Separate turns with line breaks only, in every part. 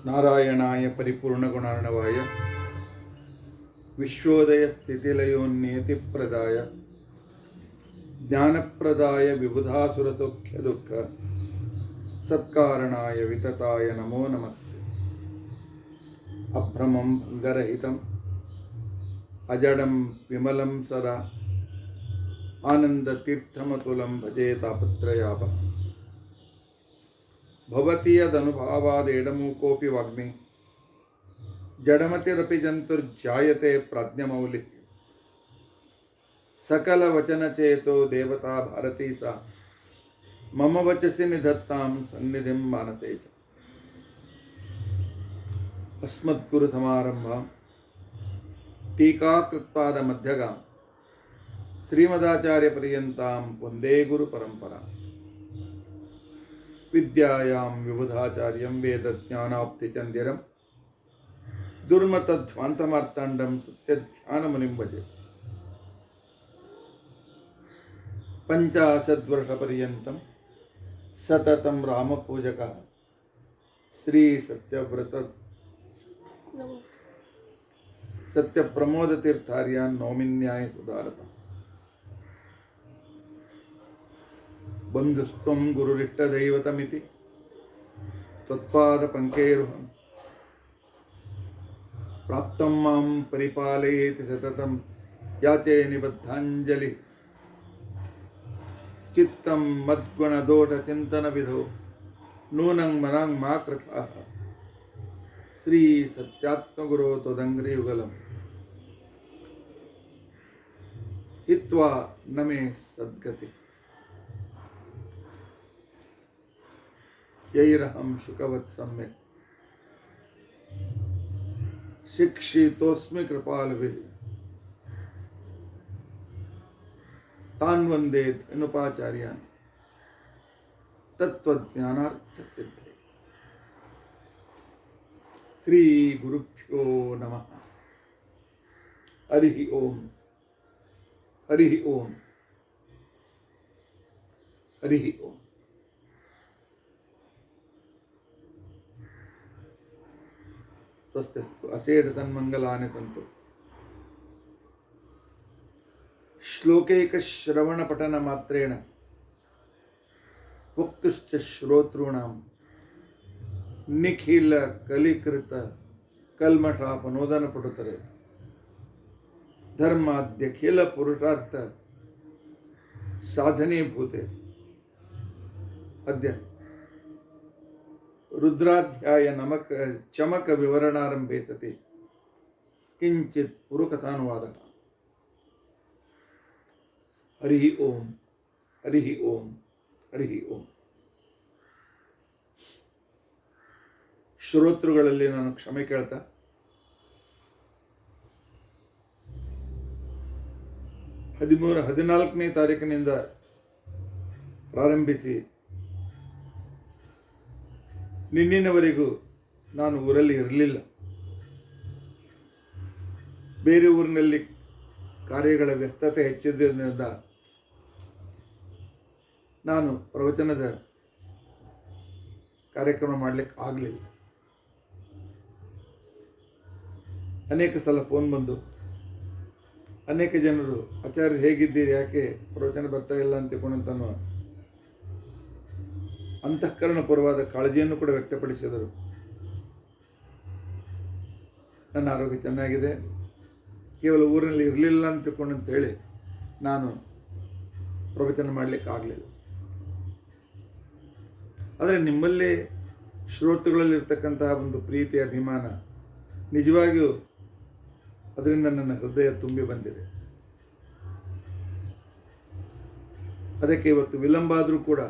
ನಾರಾಯಣಾಯ ಪರಿಪೂರ್ಣಗುಣಾರ್ಣವಾಯ ವಿಶ್ವೋದಯ ಸ್ಥಿತಿಲಯೋನ್ನೇತಿಪ್ರದಾಯ ಜ್ಞಾನಪ್ರದಾಯ ವಿಬುಧಾಸುರಸೌಖ್ಯ ದುಃಖ ಸತ್ಕಾರಣಾಯ ವಿತತಾಯ ನಮೋ ನಮಸ್ತೆ. ಅಭ್ರಮಂ ಭಂಗರಹಿತಂ ಅಜಡಂ ವಿಮಲಂ ಸದಾ ಆನಂದತೀರ್ಥಮತುಲಂ ಭಜೆ ತಾಪತ್ರಯಾಪ ಭವತಿ ಯದನುಭಾವಾದೇಡಮೂಕೋಪಿ ವಾಗ್ಮಿ ಜಡಮತಿರಪಿ ಜಂತುರ್ಜಾಯತೆ ಪ್ರಾಜ್ಞಮೌಲಿ ಸಕಲವಚನಚೇತೋ ದೇವತಾ ಭಾರತೀ ಸಾ ಮಮ ವಚಸಿ ನಿಧತ್ತಾಂ ಸನ್ನಿಧಿಂ ಮಾನತೆ ಚ. ಅಸ್ಮದ್ಗುರುಸಮಾರಂಭಾಂ ಟೀಕಾಕೃತ್ಪಾದಮಧ್ಯಗಾಂ ಶ್ರೀಮದಾಚಾರ್ಯಪರ್ಯಂತಾಂ ವಂದೇ ಗುರುಪರಂಪರಾಂ. ವಿದ್ಯಾಯಾಂ ವಿಬುಧಾಚಾರ್ಯಂ ವೇದಜ್ಞಾನಾಪ್ತಿಚಂದಿರಂ ದುರ್ಮತಧ್ವಾಂತಮಾರ್ತಾಂಡಂ ಸತ್ಯಧ್ಯಾನಮುನಿಂ ಭಜೆ. ಪಂಚಾಶದ್ವರ್ಷಪರ್ಯಂತಂ ಸತತಂ ರಾಮಪೂಜಕಃ ಶ್ರೀ ಸತ್ಯಪ್ರಮೋದತೀರ್ಥಾರ್ಯಾನ್ ನೌಮಿನ್ಯಾಯ ಸುಧಾರತ. ಬಂಧುಸ್ತ್ವಂ ಗುರುರಿಷ್ಟದೈವತಮಿತಿ ತ್ವತ್ಪಾದಪಂಕೈರುಹಂ ಪ್ರಾಪ್ತಂ ಮಾಂ ಪರಿಪಾಲಯೇತಿ ಸತತಂ ಯಾಚೆ ನಿಬದ್ಧಾಂಜಲಿ. ಚಿತ್ತಂ ಮದ್ಗುಣದೋಷಚಿಂತನವಿಧೋ ನೂನಂ ಮನಾಂ ಮಾ ಕೃತಃ ಶ್ರೀ ಸತ್ಯಾತ್ಮಗುರೋ ತ್ವದಂಘ್ರಿಯುಗಲಂ ಹಿತ್ವಾ ನಮೇ ಸದ್ಗತಿ. ಯೈರಹಂ ಶುಕವತ್ ಸಮ್ಯಕ್ ಶಿಕ್ಷಿತೋಸ್ಮಿ ಕೃಪಾಲಭಿಃ ತಾನ್ ವಂದೇ ಧನುಪಾಚಾರ್ಯಾನ್ ತತ್ವಜ್ಞಾನಾರ್ಥ ಸಿದ್ಧೇ. ಶ್ರೀ ಗುರುಭ್ಯೋ ನಮಃ. ಹರಿ ಓಂ ಹರಿ ಓಂ ಹರಿ ಓಂ. ಸ್ವಸ್ತಿಸ್ತು ಅಸೇಢ ತನ್ಮಂಗಲಾನಿ ಸಂತು. ಶ್ಲೋಕೈಕ ಶ್ರವಣ ಪಠನ ಮಾತ್ರೇಣ ವಕ್ತುಶ್ಚ ಶ್ರೋತॄಣಾಂ ನಿಖಿಲ ಕಲಿಕೃತ ಕಲ್ಮಷಾಪನೋದನ ಪಡುತ್ತಾರೆ. ಧರ್ಮಾದ್ಯಖಿಲ ಪುರುಷಾರ್ಥ ಸಾಧನೀಭೂತೆ. ಅದ್ಯ ರುದ್ರಾಧ್ಯಾಯ ನಮಕ ಚಮಕ ವಿವರಣಾರಂಭೇತತಿ ಕಿಂಚಿತ್ ಪುರುಕಥಾನುವಾದ. ಹರಿ ಓಂ ಹರಿ ಓಂ ಹರಿ ಓಂ. ಶ್ರೋತೃಗಳಲ್ಲಿ ನಾನು ಕ್ಷಮೆ ಕೇಳ್ತಾ 14ನೇ ತಾರೀಕಿನಿಂದ ಪ್ರಾರಂಭಿಸಿ ನಿನ್ನಿನವರೆಗೂ ನಾನು ಊರಲ್ಲಿ ಇರಲಿಲ್ಲ. ಬೇರೆ ಊರಿನಲ್ಲಿ ಕಾರ್ಯಗಳ ವ್ಯಸ್ತತೆ ಹೆಚ್ಚಿದ್ದರಿಂದ ನಾನು ಪ್ರವಚನದ ಕಾರ್ಯಕ್ರಮ ಮಾಡಲಿಕ್ಕೆ ಆಗಲಿಲ್ಲ. ಅನೇಕ ಸಲ ಫೋನ್ ಬಂದು ಅನೇಕ ಜನರು ಆಚಾರ್ಯ ಹೇಗಿದ್ದೀರಿ, ಯಾಕೆ ಪ್ರವಚನ ಬರ್ತಾ ಇಲ್ಲ ಅಂತ ತಿಳ್ಕೊಂಡಂತನೋ ಅಂತಃಕರಣಪೂರ್ವವಾದ ಕಾಳಜಿಯನ್ನು ಕೂಡ ವ್ಯಕ್ತಪಡಿಸಿದರು. ನನ್ನ ಆರೋಗ್ಯ ಚೆನ್ನಾಗಿದೆ, ಕೇವಲ ಊರಿನಲ್ಲಿ ಇರಲಿಲ್ಲ ಅಂತ ತಿಳ್ಕೊಂಡಂತೇಳಿ ನಾನು ಪ್ರವಚನ ಮಾಡಲಿಕ್ಕೆ ಆಗಲಿಲ್ಲ. ಆದರೆ ನಿಮ್ಮಲ್ಲೇ ಶ್ರೋತೃಗಳಲ್ಲಿರ್ತಕ್ಕಂತಹ ಒಂದು ಪ್ರೀತಿ ಅಭಿಮಾನ ನಿಜವಾಗಿಯೂ ಅದರಿಂದ ನನ್ನ ಹೃದಯ ತುಂಬಿ ಬಂದಿದೆ. ಅದಕ್ಕೆ ಇವತ್ತು ವಿಳಂಬ ಆದರೂ ಕೂಡ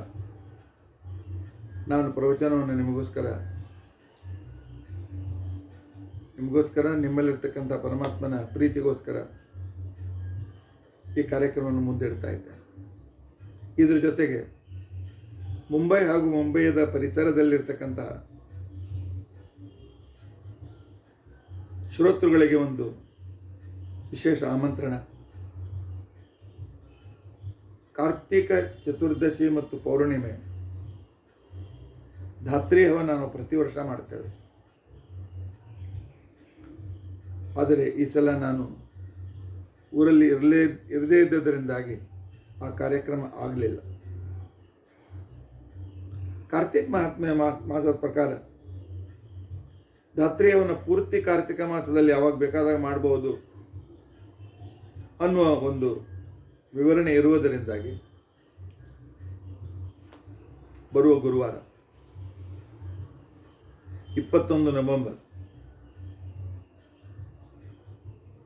ನಾನು ಪ್ರವಚನವನ್ನು ನಿಮಗೋಸ್ಕರ ನಿಮ್ಮಲ್ಲಿರ್ತಕ್ಕಂಥ ಪರಮಾತ್ಮನ ಪ್ರೀತಿಗೋಸ್ಕರ ಈ ಕಾರ್ಯಕ್ರಮವನ್ನು ಮುಂದಿಡ್ತಾ ಇದ್ದೆ. ಇದ್ರ ಜೊತೆಗೆ ಮುಂಬೈ ಹಾಗೂ ಮುಂಬೈದ ಪರಿಸರದಲ್ಲಿರ್ತಕ್ಕಂಥ ಶ್ರೋತೃಗಳಿಗೆ ಒಂದು ವಿಶೇಷ ಆಮಂತ್ರಣ. ಕಾರ್ತಿಕ ಚತುರ್ದಶಿ ಮತ್ತು ಪೌರ್ಣಿಮೆ ಧಾತ್ರಿ ಹವನ ನಾವು ಪ್ರತಿ ವರ್ಷ ಮಾಡ್ತೇವೆ. ಆದರೆ ಈ ಸಲ ನಾನು ಊರಲ್ಲಿ ಇರದೇ ಇದ್ದದರಿಂದಾಗಿ ಆ ಕಾರ್ಯಕ್ರಮ ಆಗಲಿಲ್ಲ. ಕಾರ್ತಿಕ್ ಮಹಾತ್ಮೆ ಮಾಸದ ಪ್ರಕಾರ ಧಾತ್ರಿಯವನ್ನು ಪೂರ್ತಿ ಕಾರ್ತಿಕ ಮಾಸದಲ್ಲಿ ಯಾವಾಗ ಬೇಕಾದಾಗ ಮಾಡಬಹುದು ಅನ್ನುವ ಒಂದು ವಿವರಣೆ ಇರುವುದರಿಂದಾಗಿ ಬರುವ ಗುರುವಾರ 21 ನವೆಂಬರ್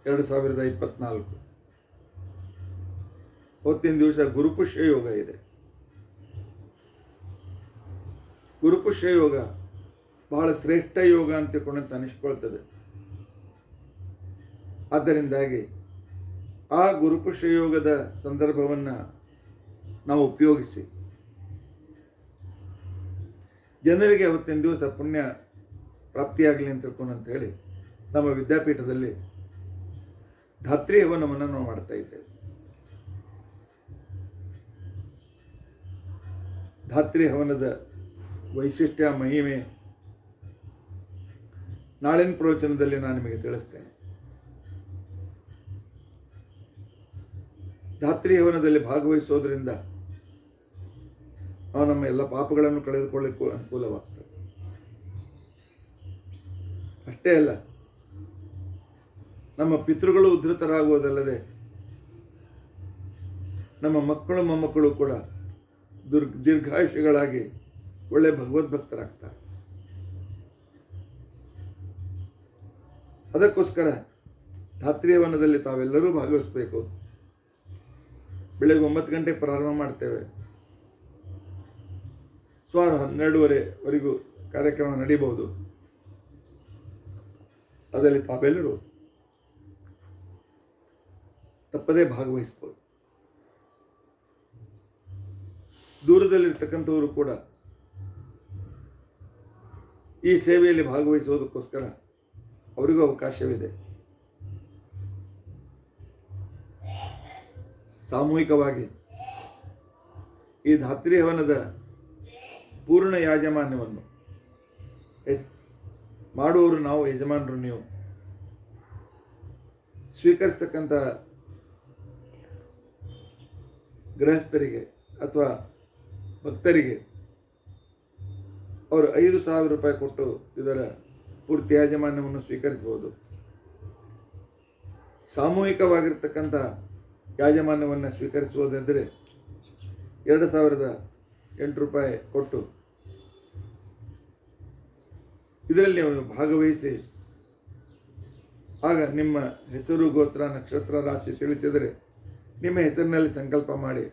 2024 ಹೊತ್ತಿನ ದಿವಸ ಗುರುಪುಷ್ಯ ಯೋಗ ಇದೆ. ಗುರುಪುಷ್ಯ ಯೋಗ ಬಹಳ ಶ್ರೇಷ್ಠ ಯೋಗ ಅಂತ ತಿಳ್ಕೊಂಡಂತ ಅನಿಸ್ಕೊಳ್ತದೆ. ಆದ್ದರಿಂದಾಗಿ ಆ ಗುರುಪುಷ್ಯ ಯೋಗದ ಸಂದರ್ಭವನ್ನು ನಾವು ಉಪಯೋಗಿಸಿ ಜನರಿಗೆ ಅವತ್ತಿನ ದಿವಸ ಪುಣ್ಯ ಪ್ರಾಪ್ತಿಯಾಗಲಿ ಅಂತ ತಿಳ್ಕೊಂಡಂತ ಹೇಳಿ ನಮ್ಮ ವಿದ್ಯಾಪೀಠದಲ್ಲಿ ಧಾತ್ರಿ ಹವನವನ್ನು ನಾವು ಮಾಡ್ತಾ ಇದ್ದೇವೆ. ಧಾತ್ರಿ ಹವನದ ವೈಶಿಷ್ಟ್ಯ ಮಹಿಮೆ ನಾಳಿನ ಪ್ರವಚನದಲ್ಲಿ ನಾನು ನಿಮಗೆ ತಿಳಿಸ್ತೇನೆ. ಧಾತ್ರಿ ಹವನದಲ್ಲಿ ಭಾಗವಹಿಸೋದ್ರಿಂದ ನಾವು ನಮ್ಮ ಎಲ್ಲ ಪಾಪಗಳನ್ನು ಕಳೆದುಕೊಳ್ಳಿಕ್ಕೂ ಅನುಕೂಲವಾಗ್ತದೆ. ಅಷ್ಟೇ ಅಲ್ಲ, ನಮ್ಮ ಪಿತೃಗಳು ಉದ್ಧತರಾಗುವುದಲ್ಲದೆ ನಮ್ಮ ಮಕ್ಕಳು ಮೊಮ್ಮಕ್ಕಳು ಕೂಡ ದೀರ್ಘಾಯುಷಿಗಳಾಗಿ ಒಳ್ಳೆ ಭಗವದ್ಭಕ್ತರಾಗ್ತಾರೆ. ಅದಕ್ಕೋಸ್ಕರ ಧಾತ್ರಿ ಹವನದಲ್ಲಿ ತಾವೆಲ್ಲರೂ ಭಾಗವಹಿಸಬೇಕು. ಬೆಳಗ್ಗೆ 9 ಗಂಟೆಗೆ ಪ್ರಾರಂಭ ಮಾಡ್ತೇವೆ. ಸುಮಾರು 12:30ವರೆಗೂ ಕಾರ್ಯಕ್ರಮ ನಡೀಬಹುದು. ಅದರಲ್ಲಿ ತಾವೆಲ್ಲರೂ ತಪ್ಪದೇ ಭಾಗವಹಿಸ್ಬೋದು. ದೂರದಲ್ಲಿರ್ತಕ್ಕಂಥವರು ಕೂಡ ಈ ಸೇವೆಯಲ್ಲಿ ಭಾಗವಹಿಸುವುದಕ್ಕೋಸ್ಕರ ಅವರಿಗೂ ಅವಕಾಶವಿದೆ. ಸಾಮೂಹಿಕವಾಗಿ ಈ ಧಾತ್ರಿ ಹವನದ ಪೂರ್ಣ ಯಾಜಮಾನ್ಯವನ್ನು ಮಾಡುವವರು ನಾವು, ಯಜಮಾನರು ನೀವು. ಸ್ವೀಕರಿಸ್ತಕ್ಕಂಥ ಗೃಹಸ್ಥರಿಗೆ ಅಥವಾ ಭಕ್ತರಿಗೆ ಅವರು 5,000 ರೂಪಾಯಿ ಕೊಟ್ಟು ಇದರ ಪೂರ್ತಿ ಯಾಜಮಾನ್ಯವನ್ನು ಸ್ವೀಕರಿಸಬಹುದು. ಸಾಮೂಹಿಕವಾಗಿರ್ತಕ್ಕಂಥ ಯಾಜಮಾನ್ಯವನ್ನು ಸ್ವೀಕರಿಸುವುದೆಂದರೆ 2,008 ರೂಪಾಯಿ ಕೊಟ್ಟು ಇದರಲ್ಲಿ ನೀವು ಭಾಗವಹಿಸಿ ಆಗ ನಿಮ್ಮ ಹೆಸರು, ಗೋತ್ರ, ನಕ್ಷತ್ರ, ರಾಶಿ ತಿಳಿಸಿದರೆ ನಿಮ್ಮ ಹೆಸರಿನಲ್ಲಿ ಸಂಕಲ್ಪ ಮಾಡಿ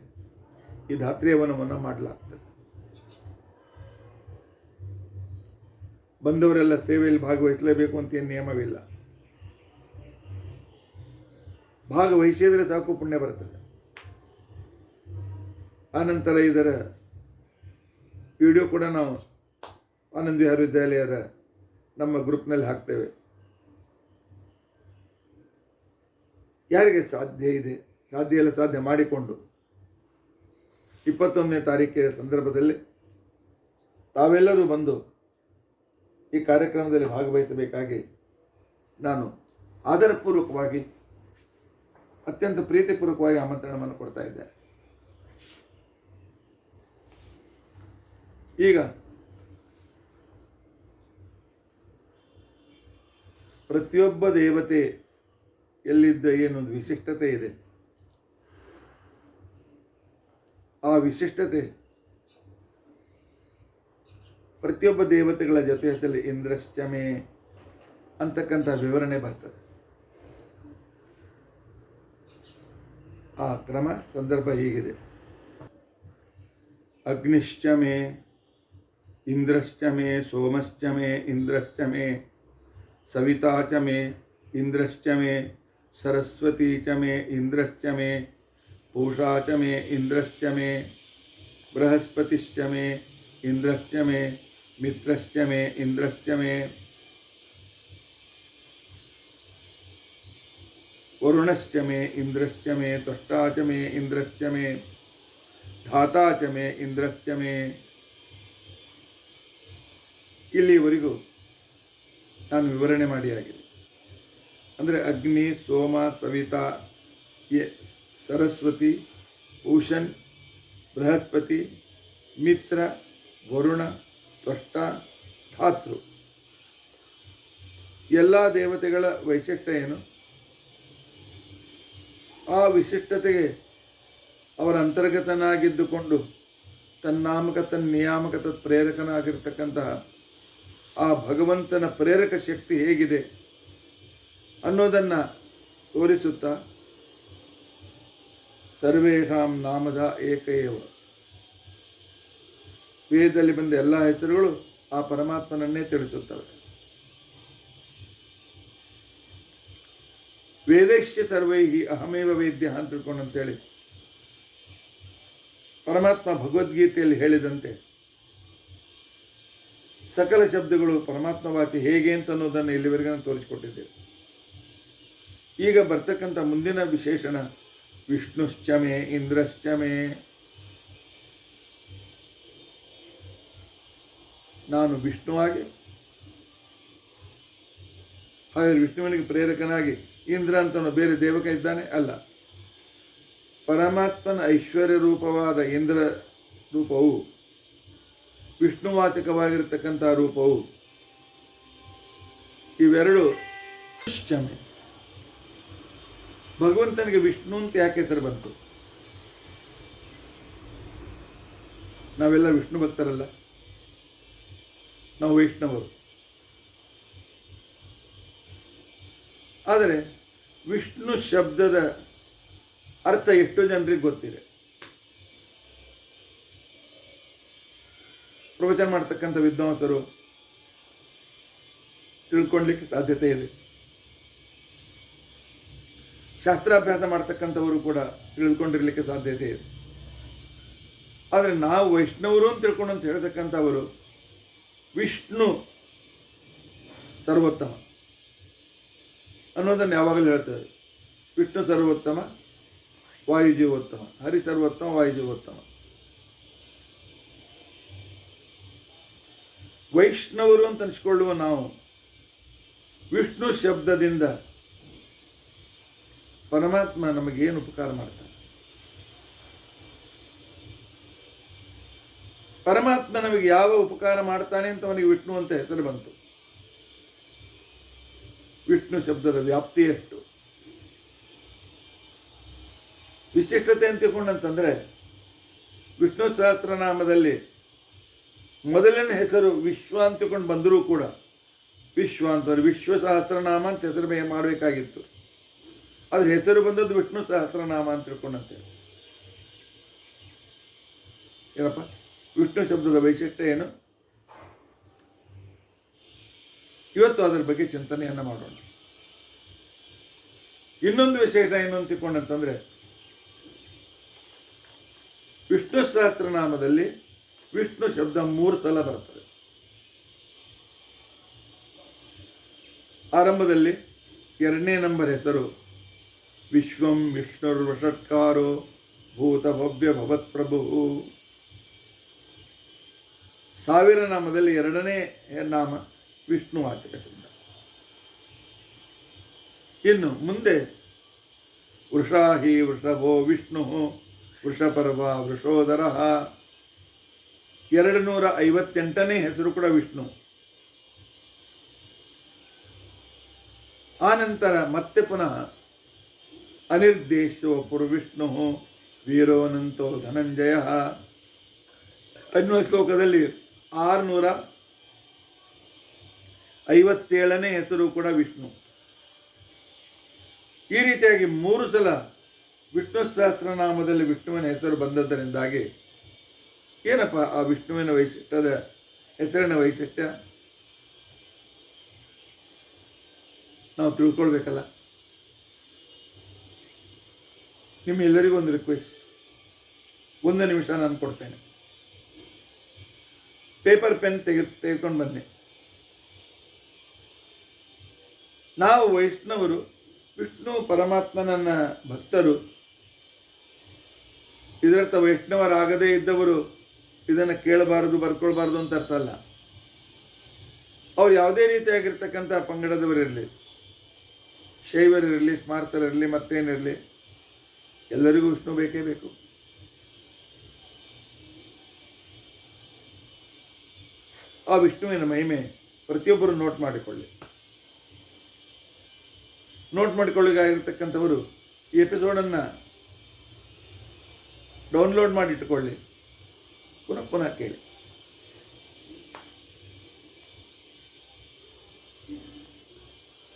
ಈ ಧಾತ್ರಿ ಹವನವನ್ನು ಮಾಡಲಾಗ್ತದೆ. ಬಂದವರೆಲ್ಲ ಸೇವೆಯಲ್ಲಿ ಭಾಗವಹಿಸಲೇಬೇಕು ಅಂತ ಏನು ನಿಯಮವಿಲ್ಲ. ಭಾಗವಹಿಸಿದರೆ ಸಾಕು, ಪುಣ್ಯ ಬರ್ತದೆ. ಆನಂತರ ಇದರ ವಿಡಿಯೋ ಕೂಡ ನಾವು ಆನಂದ್ ವಿಹಾರ ವಿದ್ಯಾಲಯದ ನಮ್ಮ ಗ್ರೂಪ್ನಲ್ಲಿ ಹಾಕ್ತೇವೆ. ಯಾರಿಗೆ ಸಾಧ್ಯ ಇದೆ, ಸಾಧ್ಯ ಇಲ್ಲ, ಸಾಧ್ಯ ಮಾಡಿಕೊಂಡು 21ನೇ ತಾರೀಕಿನ ಸಂದರ್ಭದಲ್ಲಿ ತಾವೆಲ್ಲರೂ ಬಂದು ಈ ಕಾರ್ಯಕ್ರಮದಲ್ಲಿ ಭಾಗವಹಿಸಬೇಕಾಗಿ ನಾನು ಆದರಪೂರ್ವಕವಾಗಿ, ಅತ್ಯಂತ ಪ್ರೀತಿಪೂರ್ವಕವಾಗಿ ಆಮಂತ್ರಣವನ್ನು ಕೊಡ್ತಾ ಇದ್ದೇನೆ. ಈಗ ಪ್ರತಿಯೊಬ್ಬ ದೇವತೆ ಎಲ್ಲಿದ್ದ ಏನೊಂದು ವಿಶಿಷ್ಟತೆ ಇದೆ. ಆ ವಿಶಿಷ್ಟತೆ ಪ್ರತಿಯೊಬ್ಬ ದೇವತೆಗಳ ಜೊತೆಯಲ್ಲಿ ಇಂದ್ರಶ್ಚಮೆ ಅಂತಕ್ಕಂಥ ವಿವರಣೆ ಬರ್ತದೆ. ಆ ಕ್ರಮ ಸಂದರ್ಭ ಹೀಗಿದೆ: ಅಗ್ನಿಶ್ಚಮೆ ಇಂದ್ರಶ್ಚಮೆ, ಸೋಮಶ್ಚಮೆ ಇಂದ್ರಶ್ಚಮೆ, ಸವಿತಾಚಮೆ ಇಂದ್ರಶ್ಚಮೆ, ಸರಸ್ವತೀಚಮೆ ಇಂದ್ರಶ್ಚಮೆ, ಪೂಷಾಚಮೆ ಇಂದ್ರಶ್ಚಮೆ, ಬೃಹಸ್ಪತಿಶ್ಚಮೆ ಇಂದ್ರಶ್ಚಮೆ, ಮಿತ್ರಶ್ಚಮೆ ಇಂದ್ರಶ್ಚಮೆ, ವರುಣಶ್ಚಮೆ ಇಂದ್ರಶ್ಚಮೆ, ತ್ವಷ್ಟಾಚಮೆ ಇಂದ್ರಶ್ಚಮೆ, ಧಾತಾಚಮೆ ಇಂದ್ರಶ್ಚಮೆ. ಇಲ್ಲಿವರೆಗೂ ನಾನು ವಿವರಣೆ ಮಾಡಿ ಆಗಿದೆ. ಅಂದರೆ ಅಗ್ನಿ, ಸೋಮ, ಸವಿತಾ, ಸರಸ್ವತಿ, ಪೂಷನ್, ಬೃಹಸ್ಪತಿ, ಮಿತ್ರ, ವರುಣ, ತ್ವಷ್ಟ, ಧಾತೃ. ಎಲ್ಲ ದೇವತೆಗಳ ವೈಶಿಷ್ಟ್ಯ ಏನು? ಆ ವಿಶಿಷ್ಟತೆಗೆ ಅವರ ಅಂತರ್ಗತನಾಗಿದ್ದುಕೊಂಡು ತನ್ನಾಮಕ ತನ್ನಿಯಾಮಕ ಪ್ರೇರಕನಾಗಿರ್ತಕ್ಕಂತಹ ಆ ಭಗವಂತನ ಪ್ರೇರಕ ಶಕ್ತಿ ಹೇಗಿದೆ ಅನ್ನೋದನ್ನು ತೋರಿಸುತ್ತಾ ಸರ್ವೇಷಾಂ ನಾಮದ ಏಕೈವ, ವೇದದಲ್ಲಿ ಬಂದ ಎಲ್ಲ ಹೆಸರುಗಳು ಆ ಪರಮಾತ್ಮನನ್ನೇ ತಿಳಿಸುತ್ತವೆ. ವೇದಶ್ಚ ಸರ್ವೈಹಿ ಅಹಮೇವ ವೇದ್ಯ ಅಂತ ತಿಳ್ಕೊಂಡು ಅಂತೇಳಿ ಪರಮಾತ್ಮ ಭಗವದ್ಗೀತೆಯಲ್ಲಿ ಹೇಳಿದಂತೆ ಸಕಲ ಶಬ್ದಗಳು ಪರಮಾತ್ಮ ವಾಚಿ ಹೇಗೆ ಅಂತ ಅನ್ನೋದನ್ನು ಇಲ್ಲಿವರೆಗೆ ನಾನು ತೋರಿಸಿಕೊಟ್ಟಿದ್ದೇವೆ. ಈಗ ಬರ್ತಕ್ಕಂಥ ಮುಂದಿನ ವಿಶೇಷಣ ವಿಷ್ಣುಶ್ಚಮೆ ಇಂದ್ರಶ್ಚಮೆ. ನಾನು ವಿಷ್ಣುವಾಗಿ, ಹಾಗೆ ವಿಷ್ಣುವಿನಿಗೆ ಪ್ರೇರಕನಾಗಿ ಇಂದ್ರ ಅಂತ ಬೇರೆ ದೇವಕ ಇದ್ದಾನೆ ಅಲ್ಲ. ಪರಮಾತ್ಮನ ಐಶ್ವರ್ಯ ರೂಪವಾದ ಇಂದ್ರ ರೂಪವು, ವಿಷ್ಣುವಾಚಕವಾಗಿರತಕ್ಕಂಥ ರೂಪವು, ಇವೆರಡು ಶ್ಚಮೆ. ಭಗವಂತನಿಗೆ ವಿಷ್ಣು ಅಂತ ಯಾಕೆ ಹೆಸರು ಬಂತು? ನಾವೆಲ್ಲ ವಿಷ್ಣು ಭಕ್ತರಲ್ಲ, ನಾವು ವೈಷ್ಣವರು. ಆದರೆ ವಿಷ್ಣು ಶಬ್ದದ ಅರ್ಥ ಎಷ್ಟು ಜನರಿಗೆ ಗೊತ್ತಿದೆ? ಪ್ರವಚನ ಮಾಡ್ತಕ್ಕಂಥ ವಿದ್ವಾಂಸರು ತಿಳ್ಕೊಳ್ಳಿಕ್ಕೆ ಸಾಧ್ಯತೆ ಇದೆ. ಶಾಸ್ತ್ರಾಭ್ಯಾಸ ಮಾಡ್ತಕ್ಕಂಥವರು ಕೂಡ ತಿಳಿದುಕೊಂಡಿರಲಿಕ್ಕೆ ಸಾಧ್ಯತೆ ಇದೆ. ಆದರೆ ನಾವು ವೈಷ್ಣವರು ಅಂತ ತಿಳ್ಕೊಂಡು ಅಂತ ಹೇಳ್ತಕ್ಕಂಥವರು ವಿಷ್ಣು ಸರ್ವೋತ್ತಮ ಅನ್ನೋದನ್ನು ಯಾವಾಗಲೂ ಹೇಳ್ತಾರೆ. ವಿಷ್ಣು ಸರ್ವೋತ್ತಮ, ವಾಯುಜೀವೋತ್ತಮ, ಹರಿ ಸರ್ವೋತ್ತಮ, ವಾಯುಜೀವೋತ್ತಮ. ವೈಷ್ಣವರು ಅಂತ ಅನಿಸ್ಕೊಳ್ಳುವ ನಾವು ವಿಷ್ಣು ಶಬ್ದದಿಂದ ಪರಮಾತ್ಮ ನಮಗೇನು ಉಪಕಾರ ಮಾಡ್ತಾನೆ? ಪರಮಾತ್ಮ ನಮಗೆ ಯಾವ ಉಪಕಾರ ಮಾಡ್ತಾನೆ ಅಂತ ಅವನಿಗೆ ವಿಷ್ಣು ಅಂತ ಹೆಸರು ಬಂತು. ವಿಷ್ಣು ಶಬ್ದದ ವ್ಯಾಪ್ತಿ ಎಷ್ಟು, ವಿಶಿಷ್ಟತೆ ಅಂತ ತಿಳ್ಕೊಂಡಂತಂದರೆ, ವಿಷ್ಣು ಸಹಸ್ರನಾಮದಲ್ಲಿ ಮೊದಲನೇ ಹೆಸರು ವಿಶ್ವ ಅಂತ ತಿಳ್ಕೊಂಡು ಬಂದರೂ ಕೂಡ ವಿಶ್ವ ಅಂತಂದ್ರೆ ವಿಶ್ವ ಸಹಸ್ರನಾಮ ಅಂತ ಹೆಸರು ಮಾಡಬೇಕಾಗಿತ್ತು. ಆದರೆ ಹೆಸರು ಬಂದದ್ದು ವಿಷ್ಣು ಸಹಸ್ರನಾಮ ಅಂತ ತಿಳ್ಕೊಂಡಂತೆ. ಏನಪ್ಪ ವಿಷ್ಣು ಶಬ್ದದ ವೈಶಿಷ್ಟ್ಯ ಏನು? ಇವತ್ತು ಅದರ ಬಗ್ಗೆ ಚಿಂತನೆಯನ್ನು ಮಾಡೋಣ. ಇನ್ನೊಂದು ವಿಶೇಷ ಏನು ಅಂತ ತಿಳ್ಕೊಂಡಂತಂದರೆ, ವಿಷ್ಣು ಸಹಸ್ರನಾಮದಲ್ಲಿ ವಿಷ್ಣು ಶಬ್ದ 3 ಸಲ ಬರ್ತದೆ. ಆರಂಭದಲ್ಲಿ 2ನೇ ನಂಬರ್ ಹೆಸರು ವಿಶ್ವಂ ವಿಷ್ಣುರ್ವಷಟ್ಕಾರೋ ಭೂತ ಭವ್ಯ ಭವತ್ ಪ್ರಭು. 1000 ನಾಮದಲ್ಲಿ 2ನೇ ನಾಮ ವಿಷ್ಣುವಾಚಕ ಶಬ್ದ. ಇನ್ನು ಮುಂದೆ ವೃಷಾಹಿ ವೃಷಭೋ ವಿಷ್ಣು ವೃಷಪರ್ವ ವೃಷೋದರ 258ನೇ ಹೆಸರು ಕೂಡ ವಿಷ್ಣು. ಆನಂತರ ಮತ್ತೆ ಪುನಃ ಅನಿರ್ದೇಶೋ ಪುರ್ವಿಷ್ಣು ವೀರೋನಂತೋ ಧನಂಜಯ ಅನ್ನುವ ಶ್ಲೋಕದಲ್ಲಿ 657ನೇ ಹೆಸರು ಕೂಡ ವಿಷ್ಣು. ಈ ರೀತಿಯಾಗಿ 3 ಸಲ ವಿಷ್ಣು ಸಹಸ್ರನಾಮದಲ್ಲಿ ವಿಷ್ಣುವಿನ ಹೆಸರು ಬಂದದ್ದರಿಂದಾಗಿ ಏನಪ್ಪ ಆ ವಿಷ್ಣುವಿನ ವೈಶಿಷ್ಟ್ಯದ ಹೆಸರಿನ ವೈಶಿಷ್ಟ್ಯ ನಾವು ತಿಳ್ಕೊಳ್ಬೇಕಲ್ಲ. ನಿಮ್ಮೆಲ್ಲರಿಗೂ ಒಂದು ರಿಕ್ವೆಸ್ಟ್, 1 ನಿಮಿಷ ನಾನು ಕೊಡ್ತೇನೆ. ಪೇಪರ್ ಪೆನ್ ತೆಗೆದುಕೊಂಡು ಬನ್ನಿ. ನಾವು ವೈಷ್ಣವರು, ವಿಷ್ಣು ಪರಮಾತ್ಮನನ್ನ ಭಕ್ತರು. ಇದರರ್ಥ ವೈಷ್ಣವರಾಗದೇ ಇದ್ದವರು ಇದನ್ನು ಕೇಳಬಾರದು, ಬರ್ಕೊಳ್ಬಾರ್ದು ಅಂತ ಅರ್ಥ ಅಲ್ಲ. ಅವ್ರು ಯಾವುದೇ ರೀತಿಯಾಗಿರ್ತಕ್ಕಂಥ ಪಂಗಡದವರಿರಲಿ, ಶೈವರಿರಲಿ, ಸ್ಮಾರ್ತರಿರಲಿ, ಮತ್ತೇನಿರಲಿ, ಎಲ್ಲರಿಗೂ ವಿಷ್ಣು ಬೇಕೇ ಬೇಕು. ಆ ವಿಷ್ಣುವಿನ ಮಹಿಮೆ ಪ್ರತಿಯೊಬ್ಬರು ನೋಟ್ ಮಾಡಿಕೊಳ್ಳಿಗಾಗಿರ್ತಕ್ಕಂಥವರು ಈ ಎಪಿಸೋಡನ್ನು ಡೌನ್ಲೋಡ್ ಮಾಡಿ ಇಟ್ಟುಕೊಳ್ಳಿ, ಪುನಃ ಕೇಳಿ.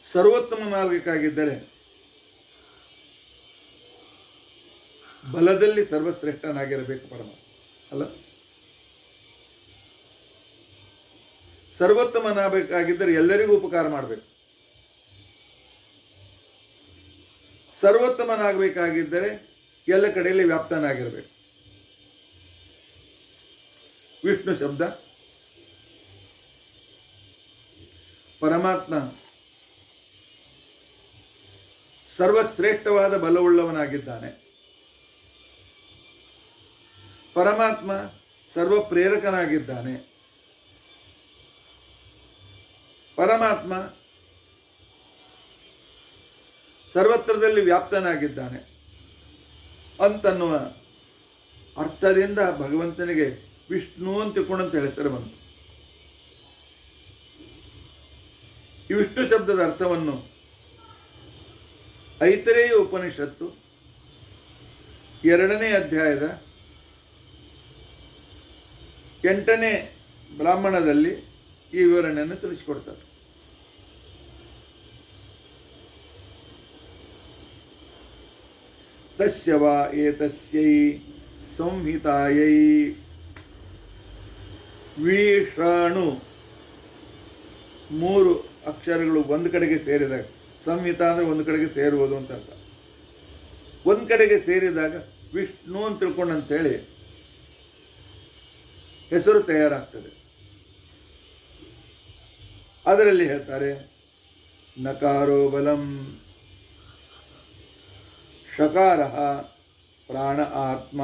ಸರ್ವೋತ್ತಮನಾಗಬೇಕಾಗಿದ್ದರೆ ಬಲದಲ್ಲಿ ಸರ್ವಶ್ರೇಷ್ಠನಾಗಿರಬೇಕು ಪರಮಾತ್ಮ ಅಲ್ಲ. ಸರ್ವೋತ್ತಮನಾಗಬೇಕಾಗಿದ್ದರೆ ಎಲ್ಲರಿಗೂ ಉಪಕಾರ ಮಾಡಬೇಕು. ಸರ್ವೋತ್ತಮನಾಗಬೇಕಾಗಿದ್ದರೆ ಎಲ್ಲ ಕಡೆಯಲ್ಲಿ ವ್ಯಾಪ್ತನಾಗಿರಬೇಕು. ವಿಷ್ಣು ಶಬ್ದ ಪರಮಾತ್ಮ ಸರ್ವಶ್ರೇಷ್ಠವಾದ ಬಲವುಳ್ಳವನಾಗಿದ್ದಾನೆ. ಪರಮಾತ್ಮ ಸರ್ವ ಪ್ರೇರಕನಾಗಿದ್ದಾನೆ. ಪರಮಾತ್ಮ ಸರ್ವತ್ರದಲ್ಲಿ ವ್ಯಾಪ್ತನಾಗಿದ್ದಾನೆ ಅಂತನ್ನುವ ಅರ್ಥದಿಂದ ಭಗವಂತನಿಗೆ ವಿಷ್ಣು ಅಂತ ತಿಳ್ಕೊಂಡಂತ ಹೆಸರು ಬಂತು. ಈ ವಿಷ್ಣು ಶಬ್ದದ ಅರ್ಥವನ್ನು ಐತರೇಯ ಉಪನಿಷತ್ತು 2ನೇ ಅಧ್ಯಾಯದ 8ನೇ ಬ್ರಾಹ್ಮಣದಲ್ಲಿ ಈ ವಿವರಣೆಯನ್ನು ತಿಳಿಸಿಕೊಡ್ತಾರೆ. ತಸ್ಯ ವಾ ಏತಸ್ಯೈ ಸಂಹಿತಾಯೈ ವಿಷಾಣು 3 ಅಕ್ಷರಗಳು ಒಂದು ಕಡೆಗೆ ಸೇರಿದಾಗ, ಸಂಹಿತ ಅಂದರೆ ಒಂದು ಕಡೆಗೆ ಸೇರುವುದು ಅಂತ ಅರ್ಥ. ಒಂದು ಕಡೆಗೆ ಸೇರಿದಾಗ ವಿಷ್ಣು ಅಂತ ತಿಳ್ಕೊಂಡಂತೇಳಿ ಹೆಸರು ತಯಾರಾಗ್ತದೆ. ಅದರಲ್ಲಿ ಹೇಳ್ತಾರೆ, ನಕಾರೋ ಬಲಂ, ಷಕಾರ ಪ್ರಾಣ ಆತ್ಮ.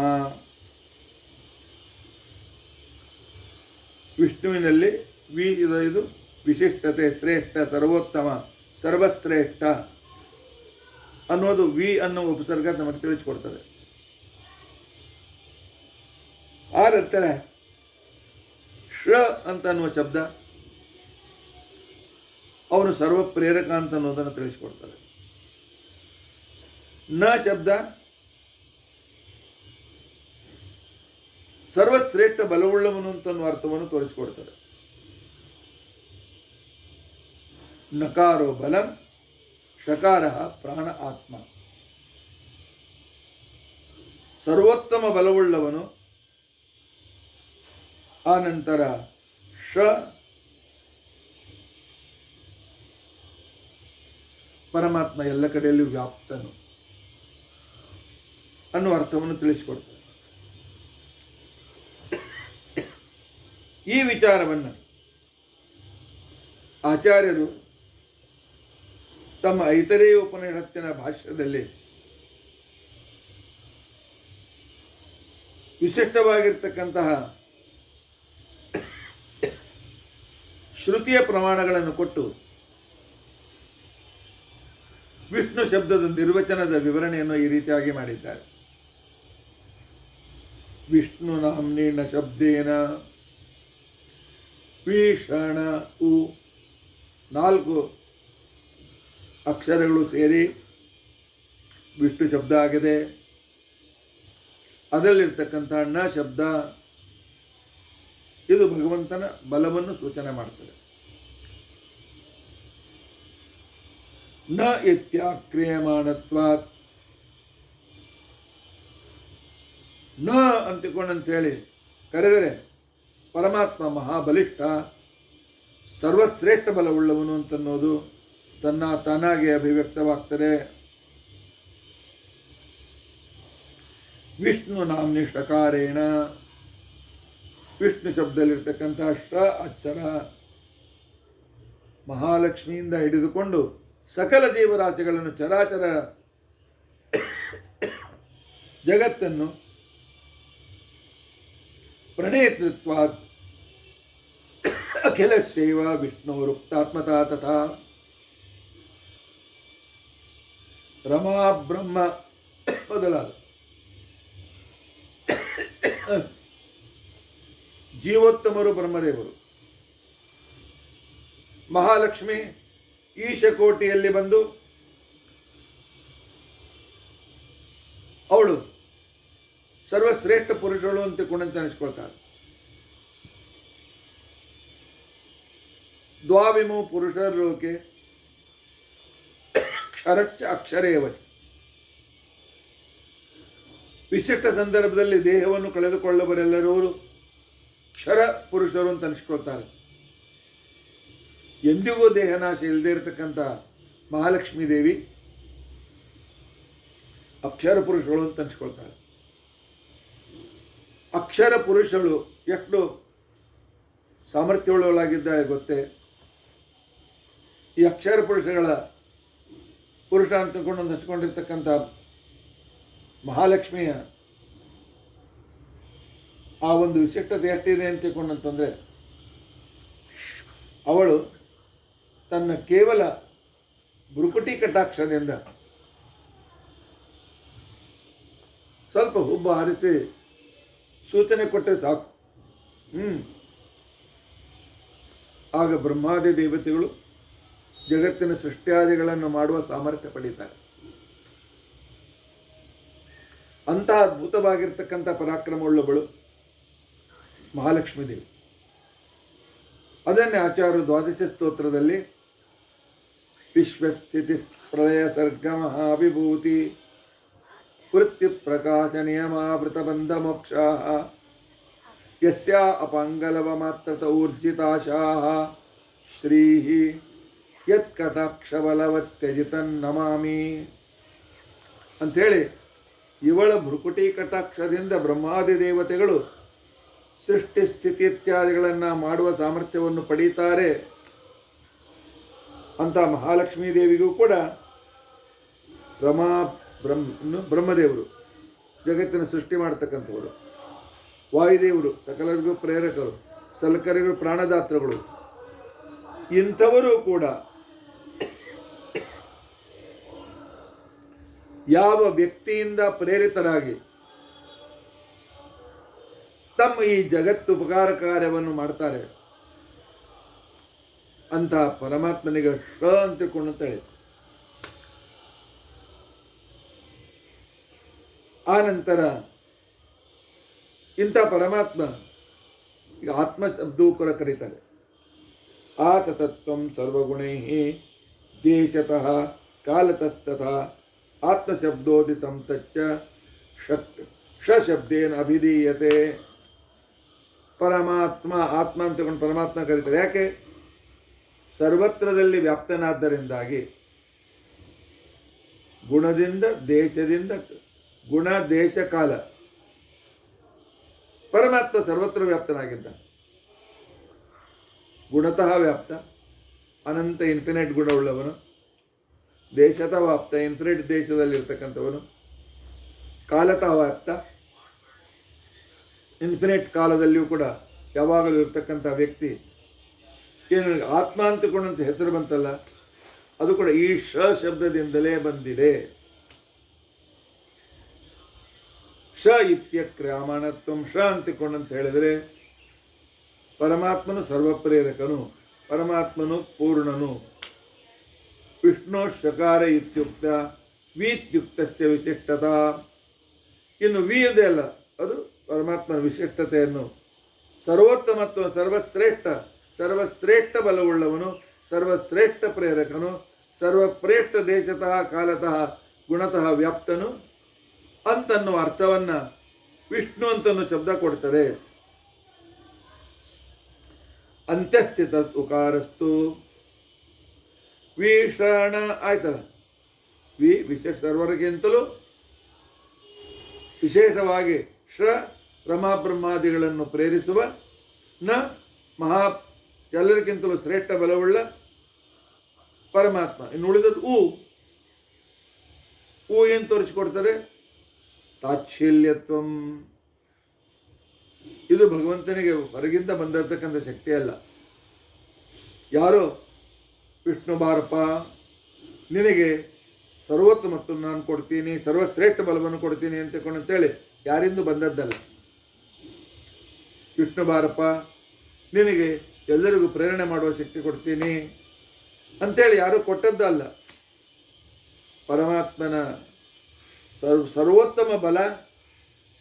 ವಿಷ್ಣುವಿನಲ್ಲಿ ಇದು ವಿಶಿಷ್ಟತೆ, ಶ್ರೇಷ್ಠ, ಸರ್ವೋತ್ತಮ, ಸರ್ವಶ್ರೇಷ್ಠ ಅನ್ನೋದು ವಿ ಅನ್ನೋ ಉಪಸರ್ಗ ನಮಗೆ ತಿಳಿಸಿಕೊಡ್ತದೆ. ಆ ನಂತರ ಶ್ರ ಅಂತ ಅನ್ನುವ ಶಬ್ದ ಅವನು ಸರ್ವ ಪ್ರೇರಕ ಅಂತ ಅನ್ನೋದನ್ನು ತಿಳಿಸಿಕೊಡ್ತಾರೆ. ನ ಶಬ್ದ ಸರ್ವಶ್ರೇಷ್ಠ ಬಲವುಳ್ಳವನು ಅಂತ ಅನ್ನುವ ಅರ್ಥವನ್ನು ತೋರಿಸಿಕೊಡ್ತಾರೆ. ನಕಾರೋ ಬಲಂ, ಷಕಾರ ಪ್ರಾಣ ಆತ್ಮ. ಸರ್ವೋತ್ತಮ ಬಲವುಳ್ಳವನು. ಆನಂತರ ಶ ಪರಮಾತ್ಮ ಎಲ್ಲ ಕಡೆಯಲ್ಲಿ ವ್ಯಾಪ್ತನು ಅನ್ನುವ ಅರ್ಥವನ್ನು ತಿಳಿಸಿಕೊಡ್ತಾರೆ. ಈ ವಿಚಾರವನ್ನು ಆಚಾರ್ಯರು ತಮ್ಮ ಐತರೇಯ ಉಪನಿಷತ್ತಿನ ಭಾಷ್ಯದಲ್ಲಿ ವಿಶಿಷ್ಟವಾಗಿರ್ತಕ್ಕಂತಹ ಶ್ರುತಿಯ ಪ್ರಮಾಣಗಳನ್ನು ಕೊಟ್ಟು ವಿಷ್ಣು ಶಬ್ದದ ನಿರ್ವಚನದ ವಿವರಣೆಯನ್ನು ಈ ರೀತಿಯಾಗಿ ಮಾಡಿದ್ದಾರೆ. ವಿಷ್ಣು ನಾಮ್ನೇನ ಶಬ್ದೇನ ವಿಷಣ ಉ 4 ಅಕ್ಷರಗಳು ಸೇರಿ ವಿಷ್ಣು ಶಬ್ದ ಆಗಿದೆ. ಅದರಲ್ಲಿರ್ತಕ್ಕಂಥ ಣ ಶಬ್ದ ಇದು ಭಗವಂತನ ಬಲವನ್ನು ಸೂಚನೆ ಮಾಡ್ತದೆ. ನ ಇತ್ಯಾಕ್ರಿಯಮಾಣತ್ವಾತ್, ನ ಅಂತಿಕೊಂಡಂತೇಳಿ ಕರೆದರೆ ಪರಮಾತ್ಮ ಮಹಾಬಲಿಷ್ಠ, ಸರ್ವಶ್ರೇಷ್ಠ ಬಲವುಳ್ಳವನು ಅಂತನ್ನೋದು ತಾನಾಗಿ ಅಭಿವ್ಯಕ್ತವಾಗ್ತದೆ. ವಿಷ್ಣು ನಾಮ್ನಿ ಷಕಾರೇಣ, ವಿಷ್ಣು ಶಬ್ದದಲ್ಲಿರ್ತಕ್ಕಂಥ ಶ ಅಕ್ಷರ ಮಹಾಲಕ್ಷ್ಮಿಯಿಂದ ಹಿಡಿದುಕೊಂಡು ಸಕಲ ಜೀವರಾಶಿಗಳನ್ನು, ಚರಾಚರ ಜಗತ್ತನ್ನು ಪ್ರಣೇತೃತ್ವಾತ್ ಅಖಿಲಸ್ಯೈವ ವಿಷ್ಣುರುಕ್ತಾತ್ಮತಾ ತಥಾ. ರಮಾ ಬ್ರಹ್ಮ ಮೊದಲಾದ ಜೀವೋತ್ತಮರು ಬ್ರಹ್ಮದೇವರು. ಮಹಾಲಕ್ಷ್ಮಿ ಈಶಕೋಟಿಯಲ್ಲಿ ಬಂದು ಅವಳು ಸರ್ವಶ್ರೇಷ್ಠ ಪುರುಷಳು ಅಂತ ಕುಣಂತ ಅನಿಸ್ಕೊಳ್ತಾಳೆ. ದ್ವಾವಿಮೋ ಪುರುಷರೋಕೆ ಕ್ಷರಶ್ಚ ಅಕ್ಷರೇವಚ. ವಿಶಿಷ್ಟ ಸಂದರ್ಭದಲ್ಲಿ ದೇಹವನ್ನು ಕಳೆದುಕೊಳ್ಳುವರೆಲ್ಲರೂ ಕ್ಷರ ಪುರುಷರು ಅಂತ ಅನಿಸ್ಕೊಳ್ತಾರೆ. ಎಂದಿಗೂ ದೇಹನಾಶ ಇಲ್ಲದೆ ಇರತಕ್ಕಂಥ ಮಹಾಲಕ್ಷ್ಮೀ ದೇವಿ ಅಕ್ಷರ ಪುರುಷಳು ಅಂತ ಅನಿಸ್ಕೊಳ್ತಾಳೆ. ಅಕ್ಷರ ಪುರುಷಳು ಎಷ್ಟು ಸಾಮರ್ಥ್ಯವುಳ್ಳವಳಾಗಿದ್ದಾಳೆ ಗೊತ್ತೇ. ಈ ಅಕ್ಷರ ಪುರುಷ ಅಂತಕೊಂಡು ಹಚ್ಕೊಂಡಿರ್ತಕ್ಕಂಥ ಮಹಾಲಕ್ಷ್ಮಿಯ ಆ ಒಂದು ವಿಶಿಷ್ಟತೆ ಎಷ್ಟಿದೆ ಅಂತ ತಿಳ್ಕೊಂಡಂತಂದರೆ, ಅವಳು ತನ್ನ ಕೇವಲ ಭ್ರುಕುಟಿ ಕಟಾಕ್ಷದಿಂದ ಸ್ವಲ್ಪ ಹುಬ್ಬು ಹಾರಿಸಿ ಸೂಚನೆ ಕೊಟ್ಟರೆ ಸಾಕು. ಆಗ ಬ್ರಹ್ಮಾದಿ ದೇವತೆಗಳು ಜಗತ್ತಿನ ಸೃಷ್ಟಿಯಾದಿಗಳನ್ನು ಮಾಡುವ ಸಾಮರ್ಥ್ಯ ಪಡೀತಾರೆ. ಅಂತಹ ಅದ್ಭುತವಾಗಿರ್ತಕ್ಕಂಥ ಪರಾಕ್ರಮವುಳ್ಳವಳು ಮಹಾಲಕ್ಷ್ಮೀ ದೇವಿ. ಅದನ್ನೇ ಆಚಾರ್ಯರು ದ್ವಾದಶ ಸ್ತೋತ್ರದಲ್ಲಿ ವಿಶ್ವಸ್ಥಿತಿ ಪ್ರಳಯ ಸರ್ಗ ಮಹಾವಿಭೂತಿ ವೃತ್ತಿ ಪ್ರಕಾಶ ನಿಯಮಾವೃತ ಬಂಧ ಮೋಕ್ಷಾ ಯಸ್ಯಾ ಅಪಾಂಗಲವ ಮಾತ್ರತ ಊರ್ಜಿತಾಶಾಃ ಶ್ರೀಃ ಯತ್ಕಟಾಕ್ಷಬಲವತ್ಯಜಿತನ್ನಮಾಮಿ ಅಂಥೇಳಿ ಇವಳ ಭ್ರುಕುಟಿ ಕಟಾಕ್ಷದಿಂದ ಬ್ರಹ್ಮಾದಿ ದೇವತೆಗಳು ಸೃಷ್ಟಿ ಸ್ಥಿತಿ ಇತ್ಯಾದಿಗಳನ್ನು ಮಾಡುವ ಸಾಮರ್ಥ್ಯವನ್ನು ಪಡೀತಾರೆ. ಅಂತ ಮಹಾಲಕ್ಷ್ಮೀ ದೇವಿಗೂ ಕೂಡ ಬ್ರಹ್ಮದೇವರು ಜಗತ್ತಿನ ಸೃಷ್ಟಿ ಮಾಡ್ತಕ್ಕಂಥವರು, ವಾಯುದೇವರು ಸಕಲರಿಗೂ ಪ್ರೇರಕರು, ಸಕಲರಿಗೂ ಪ್ರಾಣದಾತೃಗಳು, ಇಂಥವರು ಕೂಡ ಯಾವ ವ್ಯಕ್ತಿಯಿಂದ ಪ್ರೇರಿತರಾಗಿ ತಮ್ಮ ಈ ಜಗತ್ತು ಉಪಕಾರ ಕಾರ್ಯವನ್ನು ಮಾಡ್ತಾರೆ ಅಂತ ಪರಮಾತ್ಮನಿಗೆ ಅಂತ ತಿಳ್ಕೊಳ್ಳುತ್ತಾಳೆ. ಆ ನಂತರ ಇಂಥ ಪರಮಾತ್ಮ ಈಗ ಆತ್ಮ ಶಬ್ದವೂ ಕೂಡ ಕರೀತಾರೆ. ಆತತತ್ವಂ ಸರ್ವಗುಣೈ ದೇಶತಃ ಕಾಲತಸ್ತತಃ ಆತ್ಮಶಬ್ದೋದಿತಂ ತಚ್ಚ ಶಬ್ದೇನ ಅಭಿಧೀಯತೆ. ಪರಮಾತ್ಮ ಆತ್ಮ ಅಂತಕೊಂಡು ಪರಮಾತ್ಮ ಕರೀತಾರೆ. ಯಾಕೆ? ಸರ್ವತ್ರದಲ್ಲಿ ವ್ಯಾಪ್ತನಾದ್ದರಿಂದಾಗಿ ಗುಣದಿಂದ ದೇಶದಿಂದ ಗುಣ ದೇಶ ಕಾಲ ಪರಮಾತ್ಮ ಸರ್ವತ್ರ ವ್ಯಾಪ್ತನಾಗಿದ್ದ. ಗುಣತಃ ವ್ಯಾಪ್ತ ಅನಂತ ಇನ್ಫಿನೈಟ್ ಗುಣವುಳ್ಳವನು, ದೇಶತಃ ವ್ಯಾಪ್ತ ಇನ್ಫಿನೈಟ್ ದೇಶದಲ್ಲಿರ್ತಕ್ಕಂಥವನು, ಕಾಲತಃ ವ್ಯಾಪ್ತ ಇನ್ಫಿನೈಟ್ ಕಾಲದಲ್ಲಿಯೂ ಕೂಡ ಯಾವಾಗಲೂ ಇರ್ತಕ್ಕಂಥ ವ್ಯಕ್ತಿ. ಏನು ಆತ್ಮ ಅಂತಕೊಂಡಂತ ಹೆಸರು ಬಂತಲ್ಲ, ಅದು ಕೂಡ ಈ ಶಬ್ದದಿಂದಲೇ ಬಂದಿದೆ. ಇತ್ಯಕ್ರಾಮಣತ್ವಂ ಅಂತಿಕೊಂಡಂತ ಹೇಳಿದರೆ ಪರಮಾತ್ಮನು ಸರ್ವಪ್ರೇರಕನು, ಪರಮಾತ್ಮನು ಪೂರ್ಣನು. ವಿಷ್ಣು ಶಕಾರ ಇತ್ಯುಕ್ತ ವೀತ್ಯುಕ್ತಸ್ಯ ವಿಶಿಷ್ಟತಾ. ಇನ್ನು ವಿ ಇದೆ ಅಲ್ಲ, ಅದು ಪರಮಾತ್ಮನ ವಿಶಿಷ್ಟತೆಯನ್ನು, ಸರ್ವೋತ್ತಮತ್ವ, ಸರ್ವಶ್ರೇಷ್ಠ ಬಲವುಳ್ಳವನು, ಸರ್ವಶ್ರೇಷ್ಠ ಪ್ರೇರಕನು, ಸರ್ವಪ್ರೇಷ್ಠ ದೇಶತಃ ಕಾಲತಃ ಗುಣತಃ ವ್ಯಾಪ್ತನು ಅಂತನ್ನುವ ಅರ್ಥವನ್ನು ವಿಷ್ಣು ಅಂತನೂ ಶಬ್ದ ಕೊಡ್ತಾರೆ. ಅಂತ್ಯಸ್ಥಿತ ಉಕಾರಸ್ತು ವಿಷಣ ಆಯ್ತಲ್ಲ, ವಿಶೇಷ ಸರ್ವರಿಗಿಂತಲೂ ವಿಶೇಷವಾಗಿ ರಮಾಬ್ರಹ್ಮಾದಿಗಳನ್ನು ಪ್ರೇರಿಸುವ ಮಹಾ ಎಲ್ಲರಿಗಿಂತಲೂ ಶ್ರೇಷ್ಠ ಬಲವುಳ್ಳ ಪರಮಾತ್ಮ. ಇನ್ನು ಉಳಿದದ್ದು ಏನು ತೋರಿಸಿಕೊಡ್ತಾರೆ? ತಾಚ್ಛಲ್ಯತ್ವಂ. ಇದು ಭಗವಂತನಿಗೆ ಹೊರಗಿಂದ ಬಂದಿರತಕ್ಕಂಥ ಶಕ್ತಿ ಅಲ್ಲ. ಯಾರೋ ವಿಷ್ಣು ಬಾರಪ್ಪ, ನಿನಗೆ ಸರ್ವೋತ್ತಮತ್ವವನ್ನು ನಾನು ಕೊಡ್ತೀನಿ, ಸರ್ವಶ್ರೇಷ್ಠ ಬಲವನ್ನು ಕೊಡ್ತೀನಿ ಅಂತೇಳಿ ಯಾರಿಂದೂ ಬಂದದ್ದಲ್ಲ. ವಿಷ್ಣು ಬಾರಪ್ಪ, ನಿನಗೆ ಎಲ್ಲರಿಗೂ ಪ್ರೇರಣೆ ಮಾಡುವ ಶಕ್ತಿ ಕೊಡ್ತೀನಿ ಅಂಥೇಳಿ ಯಾರೂ ಕೊಟ್ಟದ್ದಲ್ಲ. ಪರಮಾತ್ಮನ ಸರ್ವೋತ್ತಮ ಬಲ,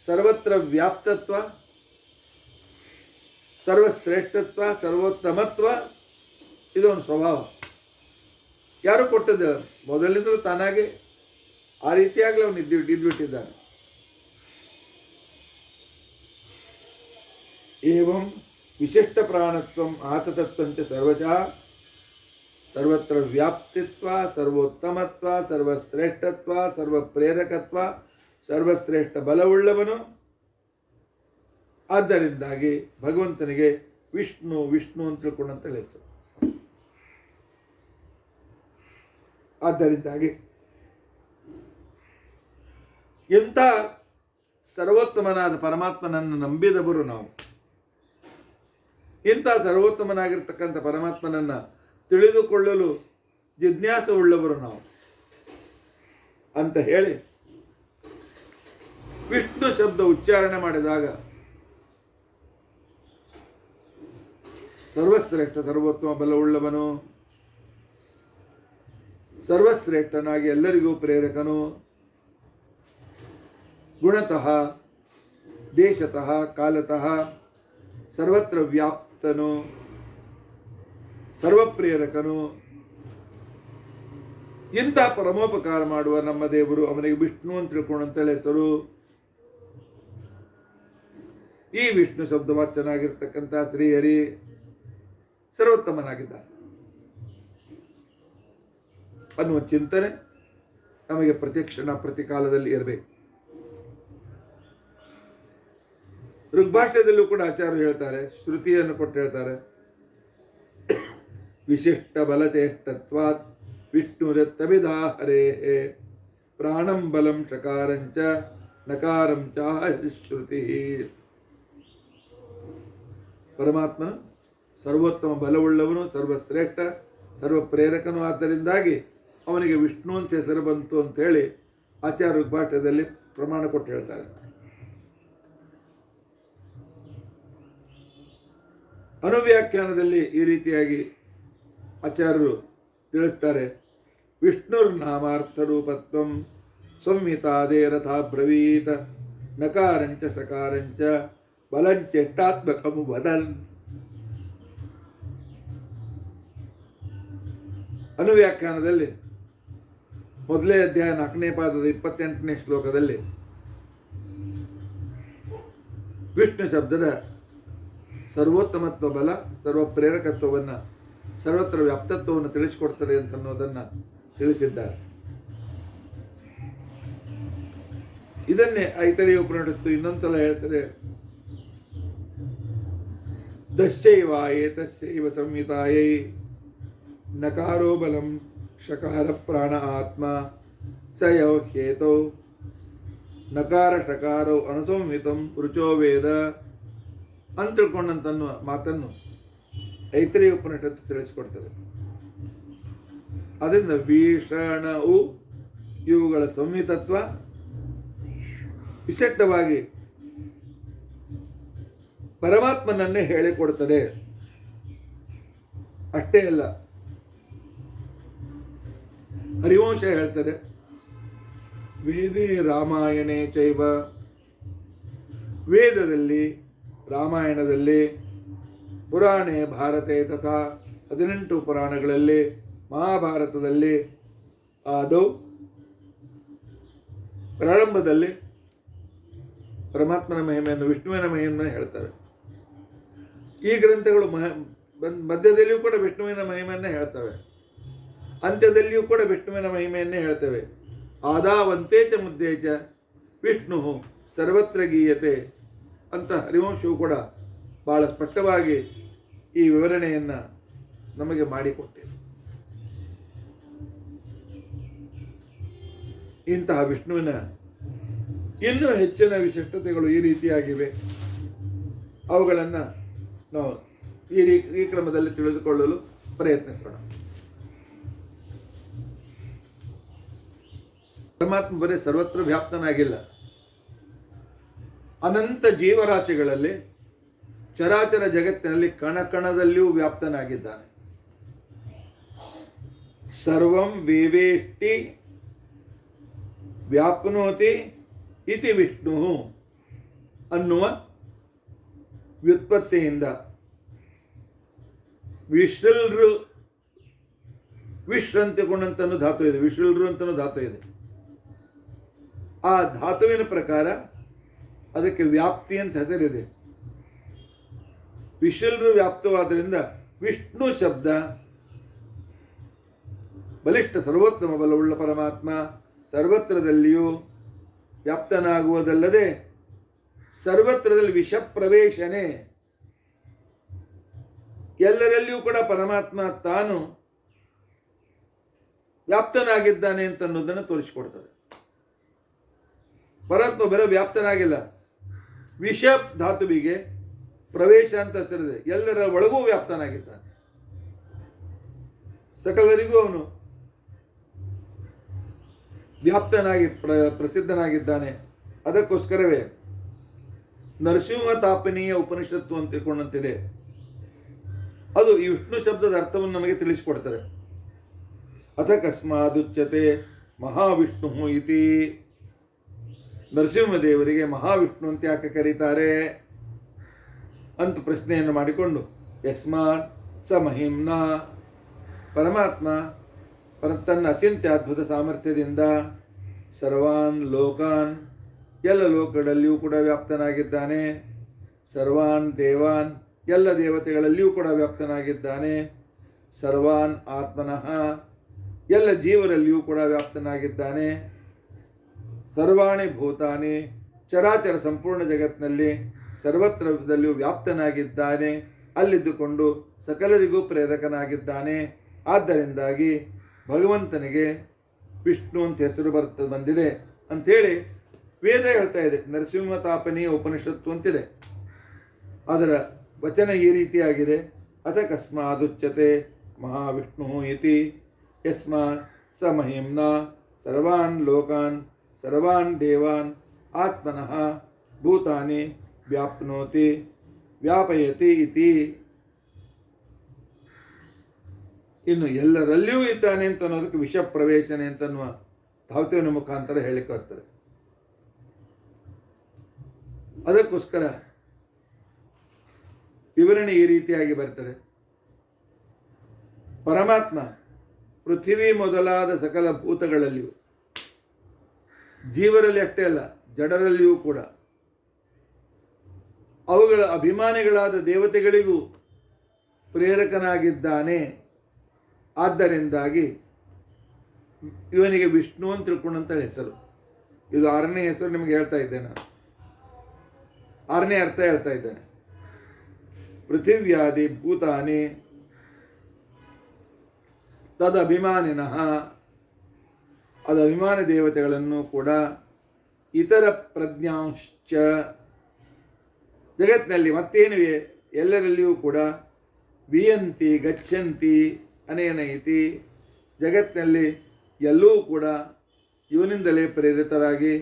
ಸರ್ವತ್ರ ವ್ಯಾಪ್ತತ್ವ, ಸರ್ವಶ್ರೇಷ್ಠತ್ವ, ಸರ್ವೋತ್ತಮತ್ವ ಇದೊಂದು ಸ್ವಭಾವ. ಯಾರು ಕೊಟ್ಟದ್ದು? ಮೊದಲಿಂದಲೂ ತಾನಾಗೆ ಆ ರೀತಿಯಾಗಲೇ ಅವನು ಇದ್ಬಿಟ್ಟಿದ್ದಾನೆ. ಏವಂ ವಿಶಿಷ್ಟ ಪ್ರಾಣತ್ವಂ ಆತತತ್ವಂಚ ಸರ್ವಶಃ ಸರ್ವತ್ರ ವ್ಯಾಪ್ತಿತ್ವ, ಸರ್ವೋತ್ತಮತ್ವ, ಸರ್ವಶ್ರೇಷ್ಠತ್ವ, ಸರ್ವಪ್ರೇರಕತ್ವ, ಸರ್ವಶ್ರೇಷ್ಠ ಬಲವುಳ್ಳವನು. ಆದ್ದರಿಂದಾಗಿ ಭಗವಂತನಿಗೆ ವಿಷ್ಣು ವಿಷ್ಣು ಅಂತ ತಿಳ್ಕೊಂಡಂತ ಹೆಸರು. ಆದ್ದರಿಂದಾಗಿ ಎಂಥ ಸರ್ವೋತ್ತಮನಾದ ಪರಮಾತ್ಮನನ್ನು ನಂಬಿದವರು ನಾವು. ಇಂಥ ಸರ್ವೋತ್ತಮನಾಗಿರ್ತಕ್ಕಂಥ ಪರಮಾತ್ಮನನ್ನು ತಿಳಿದುಕೊಳ್ಳಲು ಜಿಜ್ಞಾಸವುಳ್ಳವರು ನಾವು ಅಂತ ಹೇಳಿ ವಿಷ್ಣು ಶಬ್ದ ಉಚ್ಚಾರಣೆ ಮಾಡಿದಾಗ ಸರ್ವಶ್ರೇಷ್ಠ ಸರ್ವೋತ್ತಮ ಬಲವುಳ್ಳವನು, ಸರ್ವಶ್ರೇಷ್ಠನಾಗಿ ಎಲ್ಲರಿಗೂ ಪ್ರೇರಕನು, ಗುಣತಃ ದೇಶತಃ ಕಾಲತಃ ಸರ್ವತ್ರ ವ್ಯಾಪ್ತನು, ಸರ್ವಪ್ರೇರಕನು, ಇಂಥ ಪರಮೋಪಕಾರ ಮಾಡುವ ನಮ್ಮ ದೇವರು ಅವನಿಗೆ ವಿಷ್ಣು ಅಂತ ತಿಳ್ಕೊಂಡಂತೇಳಿ ಹೆಸರು. ಈ ವಿಷ್ಣು ಶಬ್ದವಾಚ್ಯನಾಗಿರ್ತಕ್ಕಂಥ ಶ್ರೀಹರಿ ಸರ್ವೋತ್ತಮನಾಗಿದ್ದಾನೆ ಅನ್ನುವ ಚಿಂತನೆ ನಮಗೆ ಪ್ರತಿಕ್ಷಣ ಪ್ರತಿಕಾಲದಲ್ಲಿ ಇರಬೇಕು. ಋಗ್ಭಾಷ್ಯದಲ್ಲೂ ಕೂಡ ಆಚಾರ್ಯರು ಹೇಳ್ತಾರೆ, ಶ್ರುತಿಯನ್ನು ಕೊಟ್ಟು ಹೇಳ್ತಾರೆ, ವಿಶಿಷ್ಟ ಬಲಚೇಷ್ಟತ್ವಾತ್ ವಿಷ್ಣುರತ್ತವಿಧಾ ಹರೇ ಪ್ರಾಣಂ ಬಲಂ ಶಕಾರಂಚ ನಕಾರಂ ಚಾಹ ಶ್ರುತಿ. ಪರಮಾತ್ಮನು ಸರ್ವೋತ್ತಮ ಬಲವುಳ್ಳವನು, ಸರ್ವಶ್ರೇಷ್ಠ, ಸರ್ವಪ್ರೇರಕನು. ಆದ್ದರಿಂದಾಗಿ ಅವನಿಗೆ ವಿಷ್ಣು ಅಂತ ಹೆಸರು ಬಂತು ಅಂಥೇಳಿ ಆಚಾರ್ಯ ಋಗ್ಭಾಷ್ಯದಲ್ಲಿ ಪ್ರಮಾಣ ಕೊಟ್ಟು ಹೇಳ್ತಾರೆ. ಅನುವ್ಯಾಖ್ಯಾನದಲ್ಲಿ ಈ ರೀತಿಯಾಗಿ ಆಚಾರ್ಯರು ತಿಳಿಸ್ತಾರೆ, ವಿಷ್ಣುರ್ ನಾಮಾರ್ಥರೂಪತ್ವಂ ಸಂಹಿತಾದೇ ರಥಾ ಬ್ರವೀತ ನಕಾರಂಚ ಸಕಾರಂಚ ಬಲಂಚೆಷ್ಟಾತ್ಮಕಮು ವದನ್. ಅನುವ್ಯಾಖ್ಯಾನದಲ್ಲಿ ಮೊದಲೇ ಅಧ್ಯಾಯ 4ನೇ ಪಾದದ 28ನೇ ಶ್ಲೋಕದಲ್ಲಿ ವಿಷ್ಣು ಶಬ್ದದ ಸರ್ವೋತ್ತಮತ್ವ ಬಲ, ಸರ್ವಪ್ರೇರಕತ್ವವನ್ನು, ಸರ್ವತ್ರ ವ್ಯಾಪ್ತತ್ವವನ್ನು ತಿಳಿಸಿಕೊಡ್ತಾರೆ ಅಂತನ್ನೋದನ್ನು ತಿಳಿಸಿದ್ದಾರೆ. ಇದನ್ನೇ ಐತರೇಯ ಉಪನಿಷತ್ತು ಇನ್ನೊಂದ್ಸಲ ಹೇಳ್ತಾರೆ, ದಶ್ಚೈವ ಏತಸ್ಯೈವ ಸಂಹಿತಾಯೈ ನಕಾರೋ ಬಲಂ ಶಕಾರ ಪ್ರಾಣ ಆತ್ಮ ಸ ಯೋ ಹೇತೌ ನಕಾರ ಶಕಾರೌ ಅನುಸಂಹಿತಂ ರುಚೋ ವೇದ ಅಂತ ತಿಳ್ಕೊಂಡಂತನ್ನುವ ಮಾತನ್ನು ಐತರೇಯ ಉಪನಿಷತ್ತು ತಿಳಿಸಿಕೊಡ್ತದೆ. ಅದರಿಂದ ಭೀಷಣವು ಇವುಗಳ ಸಂಹಿತತ್ವ ವಿಶಿಷ್ಟವಾಗಿ ಪರಮಾತ್ಮನನ್ನೇ ಹೇಳಿಕೊಡ್ತದೆ. ಅಷ್ಟೇ ಅಲ್ಲ, ಹರಿವಂಶ ಹೇಳ್ತಾರೆ, ವೇದೇ ರಾಮಾಯಣೇ ಚೈವ, ವೇದದಲ್ಲಿ, ರಾಮಾಯಣದಲ್ಲಿ, ಪುರಾಣೇ ಭಾರತೆ ತಥಾ 18 ಪುರಾಣಗಳಲ್ಲಿ, ಮಹಾಭಾರತದಲ್ಲಿ ಆದೌ ಪ್ರಾರಂಭದಲ್ಲಿ ಪರಮಾತ್ಮನ ಮಹಿಮೆಯನ್ನು, ವಿಷ್ಣುವಿನ ಮಹಿಮೆಯನ್ನು ಹೇಳ್ತವೆ. ಈ ಗ್ರಂಥಗಳು ಮಧ್ಯದಲ್ಲಿಯೂ ಕೂಡ ವಿಷ್ಣುವಿನ ಮಹಿಮೆಯನ್ನೇ ಹೇಳ್ತವೆ, ಅಂತ್ಯದಲ್ಲಿಯೂ ಕೂಡ ವಿಷ್ಣುವಿನ ಮಹಿಮೆಯನ್ನೇ ಹೇಳ್ತವೆ. ಆದಾವಂತೇಚ ಮುದ್ದೇಚ ವಿಷ್ಣು ಸರ್ವತ್ರ ಗೀಯತೆ ಅಂತ ಹರಿವಂಶವು ಕೂಡ ಬಹಳ ಸ್ಪಷ್ಟವಾಗಿ ಈ ವಿವರಣೆಯನ್ನು ನಮಗೆ ಮಾಡಿಕೊಟ್ಟಿದೆ. ಇಂತಹ ವಿಷ್ಣುವಿನ ಇನ್ನೂ ಹೆಚ್ಚಿನ ವಿಶಿಷ್ಟತೆಗಳು ಈ ರೀತಿಯಾಗಿವೆ. ಅವುಗಳನ್ನು ನಾವು ಈ ಕ್ರಮದಲ್ಲಿ ತಿಳಿದುಕೊಳ್ಳಲು ಪ್ರಯತ್ನಿಸೋಣ. ಪರಮಾತ್ಮ ಬರೀ ಸರ್ವತ್ರ ವ್ಯಾಪ್ತನಾಗಿಲ್ಲ, ಅನಂತ ಜೀವರಾಶಿಗಳಲ್ಲಿ ಚರಾಚರ ಜಗತ್ತಿನಲ್ಲಿ ಕಣಕಣದಲ್ಲಿಯೂ ವ್ಯಾಪ್ತನಾಗಿದ್ದಾನೆ. ಸರ್ವಂ ವೇವೇಷ್ಟಿ ವ್ಯಾಪ್ನೋತಿ ಇತಿ ವಿಷ್ಣು ಅನ್ನುವ ವ್ಯುತ್ಪತ್ತಿಯಿಂದ ವಿಶ್ರಲ್ರು ವಿಶ್ರಂತಿಕೊಂಡಂತನೂ ಧಾತು ಇದೆ, ವಿಶ್ರಲ್ರು ಅಂತನೂ ಧಾತು ಇದೆ. ಆ ಧಾತುವಿನ ಪ್ರಕಾರ ಅದಕ್ಕೆ ವ್ಯಾಪ್ತಿ ಅಂತ ಹೆಸರಿದೆ. ವಿಶ್ರಲ್ರು ವ್ಯಾಪ್ತವಾದ್ದರಿಂದ ವಿಷ್ಣು ಶಬ್ದ ಬಲಿಷ್ಠ ಸರ್ವೋತ್ತಮ ಬಲವುಳ್ಳ ಪರಮಾತ್ಮ ಸರ್ವತ್ರದಲ್ಲಿಯೂ ವ್ಯಾಪ್ತನಾಗುವುದಲ್ಲದೆ ಸರ್ವತ್ರದಲ್ಲಿ ವಿಷ ಪ್ರವೇಶನೆ, ಎಲ್ಲರಲ್ಲಿಯೂ ಕೂಡ ಪರಮಾತ್ಮ ತಾನು ವ್ಯಾಪ್ತನಾಗಿದ್ದಾನೆ ಅಂತ ಅನ್ನೋದನ್ನು ತೋರಿಸಿಕೊಡ್ತದೆ. ಪರಮಾತ್ಮ ಬರೋ ವ್ಯಾಪ್ತನಾಗಿಲ್ಲ, ವಿಷ ಧಾತುವಿಗೆ ಪ್ರವೇಶ ಅಂತ ಹೆಸರಿದೆ. ಎಲ್ಲರ ಒಳಗೂ ವ್ಯಾಪ್ತನಾಗಿದ್ದಾನೆ, ಸಕಲರಿಗೂ ಅವನು ವ್ಯಾಪ್ತನಾಗಿ ಪ್ರಸಿದ್ಧನಾಗಿದ್ದಾನೆ. ಅದಕ್ಕೋಸ್ಕರವೇ ನರಸಿಂಹ ತಾಪನೀಯ ಉಪನಿಷತ್ತು ಅಂತ ತಿಳ್ಕೊಂಡಂತಿದೆ. ಅದು ಈ ವಿಷ್ಣು ಶಬ್ದದ ಅರ್ಥವನ್ನು ನಮಗೆ ತಿಳಿಸಿಕೊಡ್ತಾರೆ. ಅಥ ಕಸ್ಮಾದುಚ್ಯತೆ ಮಹಾವಿಷ್ಣು ಇತಿ, ನರಸಿಂಹದೇವರಿಗೆ ಮಹಾವಿಷ್ಣು ಅಂತ ಯಾಕೆ ಕರೀತಾರೆ ಅಂತ ಪ್ರಶ್ನೆಯನ್ನು ಮಾಡಿಕೊಂಡು, ಯಸ್ಮಾತ್ ಸ ಮಹಿಮ್ನ, ಪರಮಾತ್ಮ ತನ್ನ ಅಚಿಂತ್ಯದ್ಭುತ ಸಾಮರ್ಥ್ಯದಿಂದ ಸರ್ವಾನ್ ಲೋಕಾನ್, ಎಲ್ಲ ಲೋಕಗಳಲ್ಲಿಯೂ ಕೂಡ ವ್ಯಾಪ್ತನಾಗಿದ್ದಾನೆ. ಸರ್ವಾನ್ ದೇವಾನ್, ಎಲ್ಲ ದೇವತೆಗಳಲ್ಲಿಯೂ ಕೂಡ ವ್ಯಾಪ್ತನಾಗಿದ್ದಾನೆ. ಸರ್ವಾನ್ ಆತ್ಮನಃ, ಎಲ್ಲ ಜೀವರಲ್ಲಿಯೂ ಕೂಡ ವ್ಯಾಪ್ತನಾಗಿದ್ದಾನೆ. ಸರ್ವಾಣಿ ಭೂತಾನಿ, ಚರಾಚರ ಸಂಪೂರ್ಣ ಜಗತ್ತಿನಲ್ಲಿ ಸರ್ವತ್ರದಲ್ಲಿಯೂ ವ್ಯಾಪ್ತನಾಗಿದ್ದಾನೆ. ಅಲ್ಲಿದ್ದುಕೊಂಡು ಸಕಲರಿಗೂ ಪ್ರೇರಕನಾಗಿದ್ದಾನೆ. ಆದ್ದರಿಂದಾಗಿ ಭಗವಂತನಿಗೆ ವಿಷ್ಣು ಅಂತ ಹೆಸರು ಬಂದಿದೆ ಅಂಥೇಳಿ ವೇದ ಹೇಳ್ತಾ ಇದೆ. ನರಸಿಂಹ ತಾಪನೀಯ ಉಪನಿಷತ್ತು ಅಂತಿದೆ. ಅದರ ವಚನ ಈ ರೀತಿಯಾಗಿದೆ. ಅಥ ಕಸ್ಮಾದುಚ್ಯತೆ ಮಹಾವಿಷ್ಣು ಇತಿ ಯಸ್ಮಾತ್ ಸ ಮಹಿಮ್ನ ಸರ್ವಾನ್ ಲೋಕಾನ್ ಸರ್ವಾನ್ ದೇವಾನ್ ಆತ್ಮನಃ ಭೂತಾನಿ ವ್ಯಾಪ್ನೋತಿ ವ್ಯಾಪಯತಿ ಇತಿ. ಇನ್ನು ಎಲ್ಲರಲ್ಲಿಯೂ ಇದ್ದಾನೆ ಅಂತ ಅನ್ನೋದಕ್ಕೆ ವಿಷ ಪ್ರವೇಶನೆ ಅಂತನ್ನುವ ಧಾತುವಿನ ಮುಖಾಂತರ ಹೇಳಿಕೆ ಬರ್ತದೆ. ಅದಕ್ಕೋಸ್ಕರ ವಿವರಣೆ ಈ ರೀತಿಯಾಗಿ ಬರ್ತದೆ. ಪರಮಾತ್ಮ ಪೃಥ್ವಿ ಮೊದಲಾದ ಸಕಲ ಭೂತಗಳಲ್ಲಿಯೂ, ಜೀವರಲ್ಲಿ ಅಷ್ಟೇ ಅಲ್ಲ ಜಡರಲ್ಲಿಯೂ ಕೂಡ, ಅವುಗಳ ಅಭಿಮಾನಿಗಳಾದ ದೇವತೆಗಳಿಗೂ ಪ್ರೇರಕನಾಗಿದ್ದಾನೆ. ಆದ್ದರಿಂದಾಗಿ ಇವನಿಗೆ ವಿಷ್ಣು ಅಂತ ತಿಳ್ಕೊಂಡಂತ ಹೆಸರು. ಇದು 6ನೇ ಹೆಸರು ನಿಮಗೆ ಹೇಳ್ತಾ ಇದ್ದೇನೆ, 6ನೇ ಅರ್ಥ ಹೇಳ್ತಾ ಇದ್ದೇನೆ. ಪೃಥಿವ್ಯಾದಿ ಭೂತಾನಿ ತದಭಿಮಾನಿನಃ, ಅದು ಅಭಿಮಾನಿ ದೇವತೆಗಳನ್ನು ಕೂಡ, ಇತರ ಪ್ರಜ್ಞಾಂಶ್ಚ, ಜಗತ್ತಿನಲ್ಲಿ ಮತ್ತೇನಿವೆ ಎಲ್ಲರಲ್ಲಿಯೂ ಕೂಡ, ವಿಯಂತಿ ಗಚ್ಚಂತಿ ಅನೇನ ಇತಿ, ಜಗತ್ತಿನಲ್ಲಿ ಎಲ್ಲೂ ಕೂಡ ಇವನಿಂದಲೇ ಪ್ರೇರಿತರಾಗಿ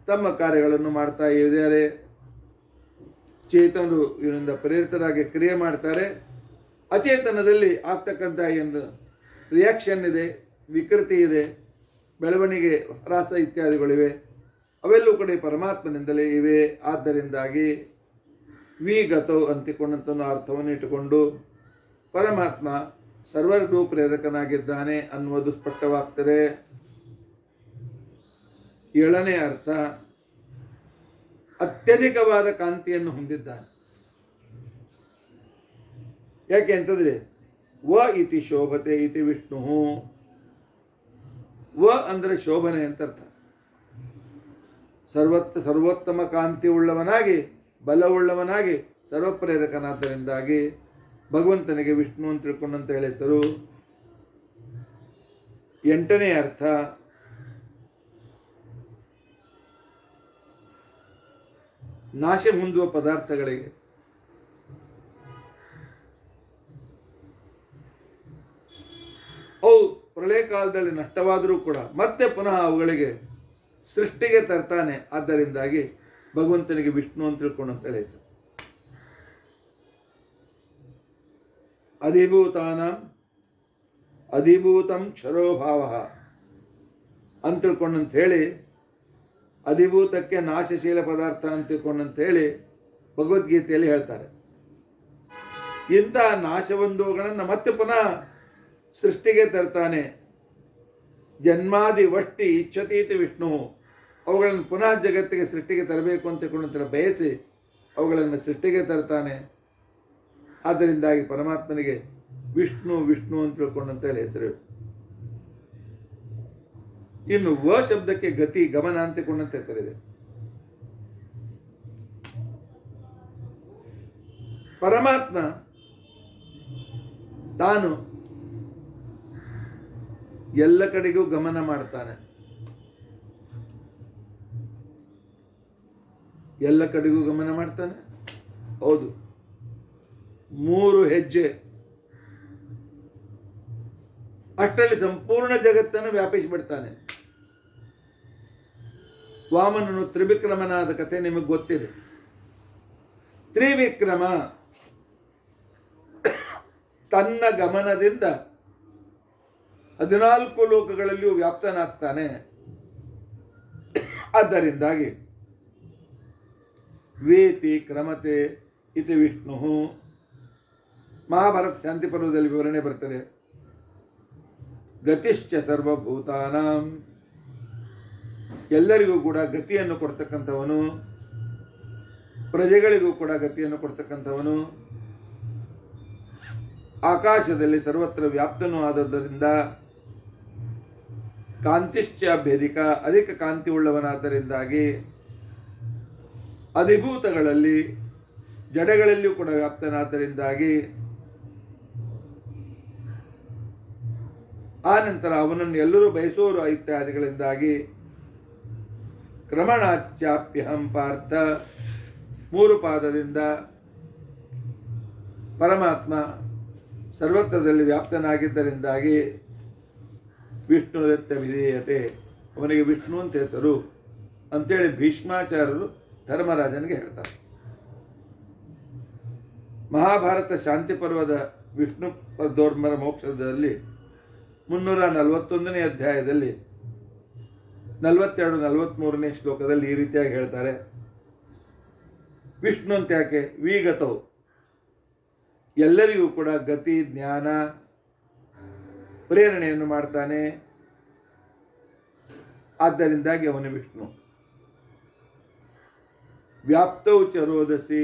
ತಮ್ಮ ಕಾರ್ಯಗಳನ್ನು ಮಾಡ್ತಾ ಇದ್ದಾರೆ. ಚೇತನರು ಇವನಿಂದ ಪ್ರೇರಿತರಾಗಿ ಕ್ರಿಯೆ ಮಾಡ್ತಾರೆ. ಅಚೇತನದಲ್ಲಿ ಆಗ್ತಕ್ಕಂಥ ಏನು ರಿಯಾಕ್ಷನ್ ಇದೆ, ವಿಕೃತಿ ಇದೆ, ಬೆಳವಣಿಗೆ, ಹ್ರಾಸ ಇತ್ಯಾದಿಗಳಿವೆ, ಅವೆಲ್ಲೂ ಕೂಡ ಪರಮಾತ್ಮನಿಂದಲೇ ಇವೆ. ಆದ್ದರಿಂದಾಗಿ ವಿಗತೌ ಅಂತಿಕೊಂಡಂಥ ಅರ್ಥವನ್ನು ಇಟ್ಟುಕೊಂಡು ಪರಮಾತ್ಮ ಸರ್ವರಿಗೂ ಪ್ರೇರಕನಾಗಿದ್ದಾನೆ ಅನ್ನುವುದು ಸ್ಪಷ್ಟವಾಗ್ತದೆ. 7ನೇ ಅರ್ಥ, ಅತ್ಯಧಿಕವಾದ ಕಾಂತಿಯನ್ನು ಹೊಂದಿದ್ದಾನೆ. ಯಾಕೆ ಅಂತಂದರೆ ವ ಇತಿ ಶೋಭತೆ ಇತಿ ವಿಷ್ಣು, ವ ಅಂದರೆ ಶೋಭನೆ ಅಂತ ಅರ್ಥ. ಸರ್ವೋತ್ತಮ ಕಾಂತಿ ಉಳ್ಳವನಾಗಿ, ಬಲವುಳ್ಳವನಾಗಿ, ಸರ್ವಪ್ರೇರಕನಾದ್ದರಿಂದಾಗಿ ಭಗವಂತನಿಗೆ ವಿಷ್ಣು ಅಂತ ತಿಳ್ಕೊಂಡಂತ ಹೇಳಿ ಹೆಸರು. 8ನೇ ಅರ್ಥ, ನಾಶ ಹೊಂದುವ ಪದಾರ್ಥಗಳಿಗೆ ಅವು ಪ್ರಳಯ ಕಾಲದಲ್ಲಿ ನಷ್ಟವಾದರೂ ಕೂಡ ಮತ್ತೆ ಪುನಃ ಅವುಗಳಿಗೆ ಸೃಷ್ಟಿಗೆ ತರ್ತಾನೆ. ಆದ್ದರಿಂದಾಗಿ ಭಗವಂತನಿಗೆ ವಿಷ್ಣು ಅಂತ ತಿಳ್ಕೊಂಡು ಅಂತ ಹೇಳಿ ಹೆಸರು. ಅಧಿಭೂತಾನಾಂ ಅಧಿಭೂತಂ ಕ್ಷರೋಭಾವ ಅಂತ ತಿಳ್ಕೊಂಡಂತ ಹೇಳಿ, ಅಧಿಭೂತಕ್ಕೆ ನಾಶಶೀಲ ಪದಾರ್ಥ ಅಂತ ತಿಳ್ಕೊಂಡಂತ ಹೇಳಿ ಭಗವದ್ಗೀತೆಯಲ್ಲಿ ಹೇಳ್ತಾರೆ. ಇಂತಹ ನಾಶವೊಂದುಗಳನ್ನು ಮತ್ತೆ ಪುನಃ ಸೃಷ್ಟಿಗೆ ತರ್ತಾನೆ. ಜನ್ಮಾದಿ ವಷ್ಟಿ ಇಚ್ಛತೀತಿ ವಿಷ್ಣು, ಅವುಗಳನ್ನು ಪುನಃ ಜಗತ್ತಿಗೆ ಸೃಷ್ಟಿಗೆ ತರಬೇಕು ಅಂತ ತಿಳ್ಕೊಂಡಂತ ಬಯಸಿ ಅವುಗಳನ್ನು ಸೃಷ್ಟಿಗೆ ತರ್ತಾನೆ. ಆದ್ದರಿಂದಾಗಿ ಪರಮಾತ್ಮನಿಗೆ ವಿಷ್ಣು ವಿಷ್ಣು ಅಂತ ತಿಳ್ಕೊಂಡಂತ ಹೇಳಿ ಹೆಸರು. ಇನ್ನು ವ ಶಬ್ದಕ್ಕೆ ಗತಿ ಗಮನ ಅಂತ ತಿಳ್ಕೊಂಡಂತ ಹೆಸರಿದೆ. ಪರಮಾತ್ಮ ತಾನು ಎಲ್ಲ ಕಡೆಗೂ ಗಮನ ಮಾಡ್ತಾನೆ. ಎಲ್ಲ ಕಡೆಗೂ ಗಮನ ಮಾಡ್ತಾನೆ, ಹೌದು. 3 ಹೆಜ್ಜೆ ಅಷ್ಟರಲ್ಲಿ ಸಂಪೂರ್ಣ ಜಗತ್ತನ್ನು ವ್ಯಾಪಿಸಿಬಿಡ್ತಾನೆ. ವಾಮನನು ತ್ರಿವಿಕ್ರಮನಾದ ಕಥೆ ನಿಮಗೆ ಗೊತ್ತಿದೆ. ತ್ರಿವಿಕ್ರಮ ತನ್ನ ಗಮನದಿಂದ 14 ಲೋಕಗಳಲ್ಲಿಯೂ ವ್ಯಾಪ್ತನಾಗ್ತಾನೆ. ಆದ್ದರಿಂದಾಗಿ ವೇತಿ ಕ್ರಮತೆ ಇತಿ ವಿಷ್ಣು. ಮಹಾಭಾರತ ಶಾಂತಿ ಪರ್ವದಲ್ಲಿ ವಿವರಣೆ ಬರ್ತದೆ. ಗತಿಶ್ಚ ಸರ್ವಭೂತಾನಾಂ, ಎಲ್ಲರಿಗೂ ಕೂಡ ಗತಿಯನ್ನು ಕೊಡ್ತಕ್ಕಂಥವನು, ಪ್ರಜೆಗಳಿಗೂ ಕೂಡ ಗತಿಯನ್ನು ಕೊಡ್ತಕ್ಕಂಥವನು, ಆಕಾಶದಲ್ಲಿ ಸರ್ವತ್ರ ವ್ಯಾಪ್ತನೂ ಆದದ್ದರಿಂದ ಕಾಂತಿಶ್ಚ ಭೇದಿಕ, ಅಧಿಕ ಕಾಂತಿ ಉಳ್ಳವನಾದ್ದರಿಂದಾಗಿ ಅಧಿಭೂತಗಳಲ್ಲಿ ಜಡಗಳಲ್ಲಿಯೂ ಕೂಡ ವ್ಯಾಪ್ತನಾದ್ದರಿಂದಾಗಿ ಆ ನಂತರ ಅವನನ್ನು ಎಲ್ಲರೂ ಬಯಸುವರು ಇತ್ಯಾದಿಗಳಿಂದಾಗಿ ಕ್ರಮಣಾಚ್ಯಾಪ್ಯಹಂ ಪಾರ್ಥ, 3 ಪಾದದಿಂದ ಪರಮಾತ್ಮ ಸರ್ವತ್ರದಲ್ಲಿ ವ್ಯಾಪ್ತನಾಗಿದ್ದರಿಂದಾಗಿ ವಿಷ್ಣು ದತ್ತ ವಿಧೇಯತೆ, ಅವನಿಗೆ ವಿಷ್ಣು ಅಂತ ಹೆಸರು ಅಂತೇಳಿ ಭೀಷ್ಮಾಚಾರ್ಯರು ಧರ್ಮರಾಜನಿಗೆ ಹೇಳ್ತಾರೆ. ಮಹಾಭಾರತ ಶಾಂತಿ ಪರ್ವದ ವಿಷ್ಣು ಪದೋರ್ಮರ ಮೋಕ್ಷದಲ್ಲಿ 341ನೇ ಅಧ್ಯಾಯದಲ್ಲಿ 42-43ನೇ ಶ್ಲೋಕದಲ್ಲಿ ಈ ರೀತಿಯಾಗಿ ಹೇಳ್ತಾರೆ. ವಿಷ್ಣು ಅಂತ ಯಾಕೆ? ವಿಗತವು, ಎಲ್ಲರಿಗೂ ಕೂಡ ಗತಿ ಜ್ಞಾನ ಪ್ರೇರಣೆಯನ್ನು ಮಾಡ್ತಾನೆ. ಆದ್ದರಿಂದಾಗಿ ಅವನು ವಿಷ್ಣು. ವ್ಯಾಪ್ತೌ ಚರೋದಸಿ,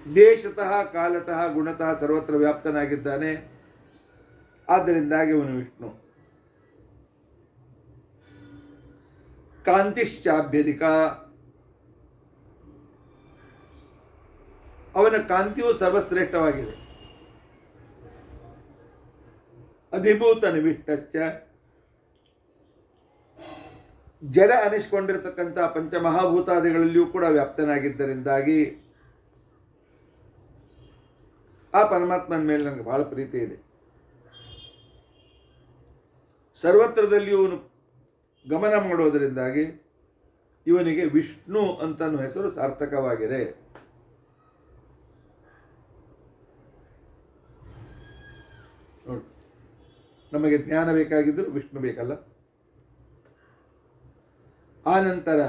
ದೇಶತಃ ಕಾಲತಃ ಗುಣತಃ ಸರ್ವತ್ರ ವ್ಯಾಪ್ತನಾಗಿದ್ದಾನೆ. ಆದ್ದರಿಂದಾಗಿ ಅವನು ವಿಷ್ಣು. ಕಾಂತಿಶ್ಚಾಭ್ಯಧಿಕ, ಅವನ ಕಾಂತಿಯು ಸರ್ವಶ್ರೇಷ್ಠವಾಗಿದೆ. ಅಧಿಭೂತ ನಿವಿಷ್ಟಚ್ಚ, ಜಡ ಅನಿಸ್ಕೊಂಡಿರತಕ್ಕಂಥ ಪಂಚಮಹಾಭೂತಾದಿಗಳಲ್ಲಿಯೂ ಕೂಡ ವ್ಯಾಪ್ತನಾಗಿದ್ದರಿಂದಾಗಿ ಆ ಪರಮಾತ್ಮನ ಮೇಲೆ ನನಗೆ ಬಹಳ ಪ್ರೀತಿ ಇದೆ. ಸರ್ವತ್ರದಲ್ಲಿಯೂ ಇವನು ಗಮನ ಮಾಡೋದರಿಂದಾಗಿ ಇವನಿಗೆ ವಿಷ್ಣು ಅಂತನೂ ಹೆಸರು ಸಾರ್ಥಕವಾಗಿದೆ. ನೋಡಿ, ನಮಗೆ ಜ್ಞಾನ ಬೇಕಾಗಿದ್ದರೂ ವಿಷ್ಣು ಬೇಕಲ್ಲ. ಆ ನಂತರ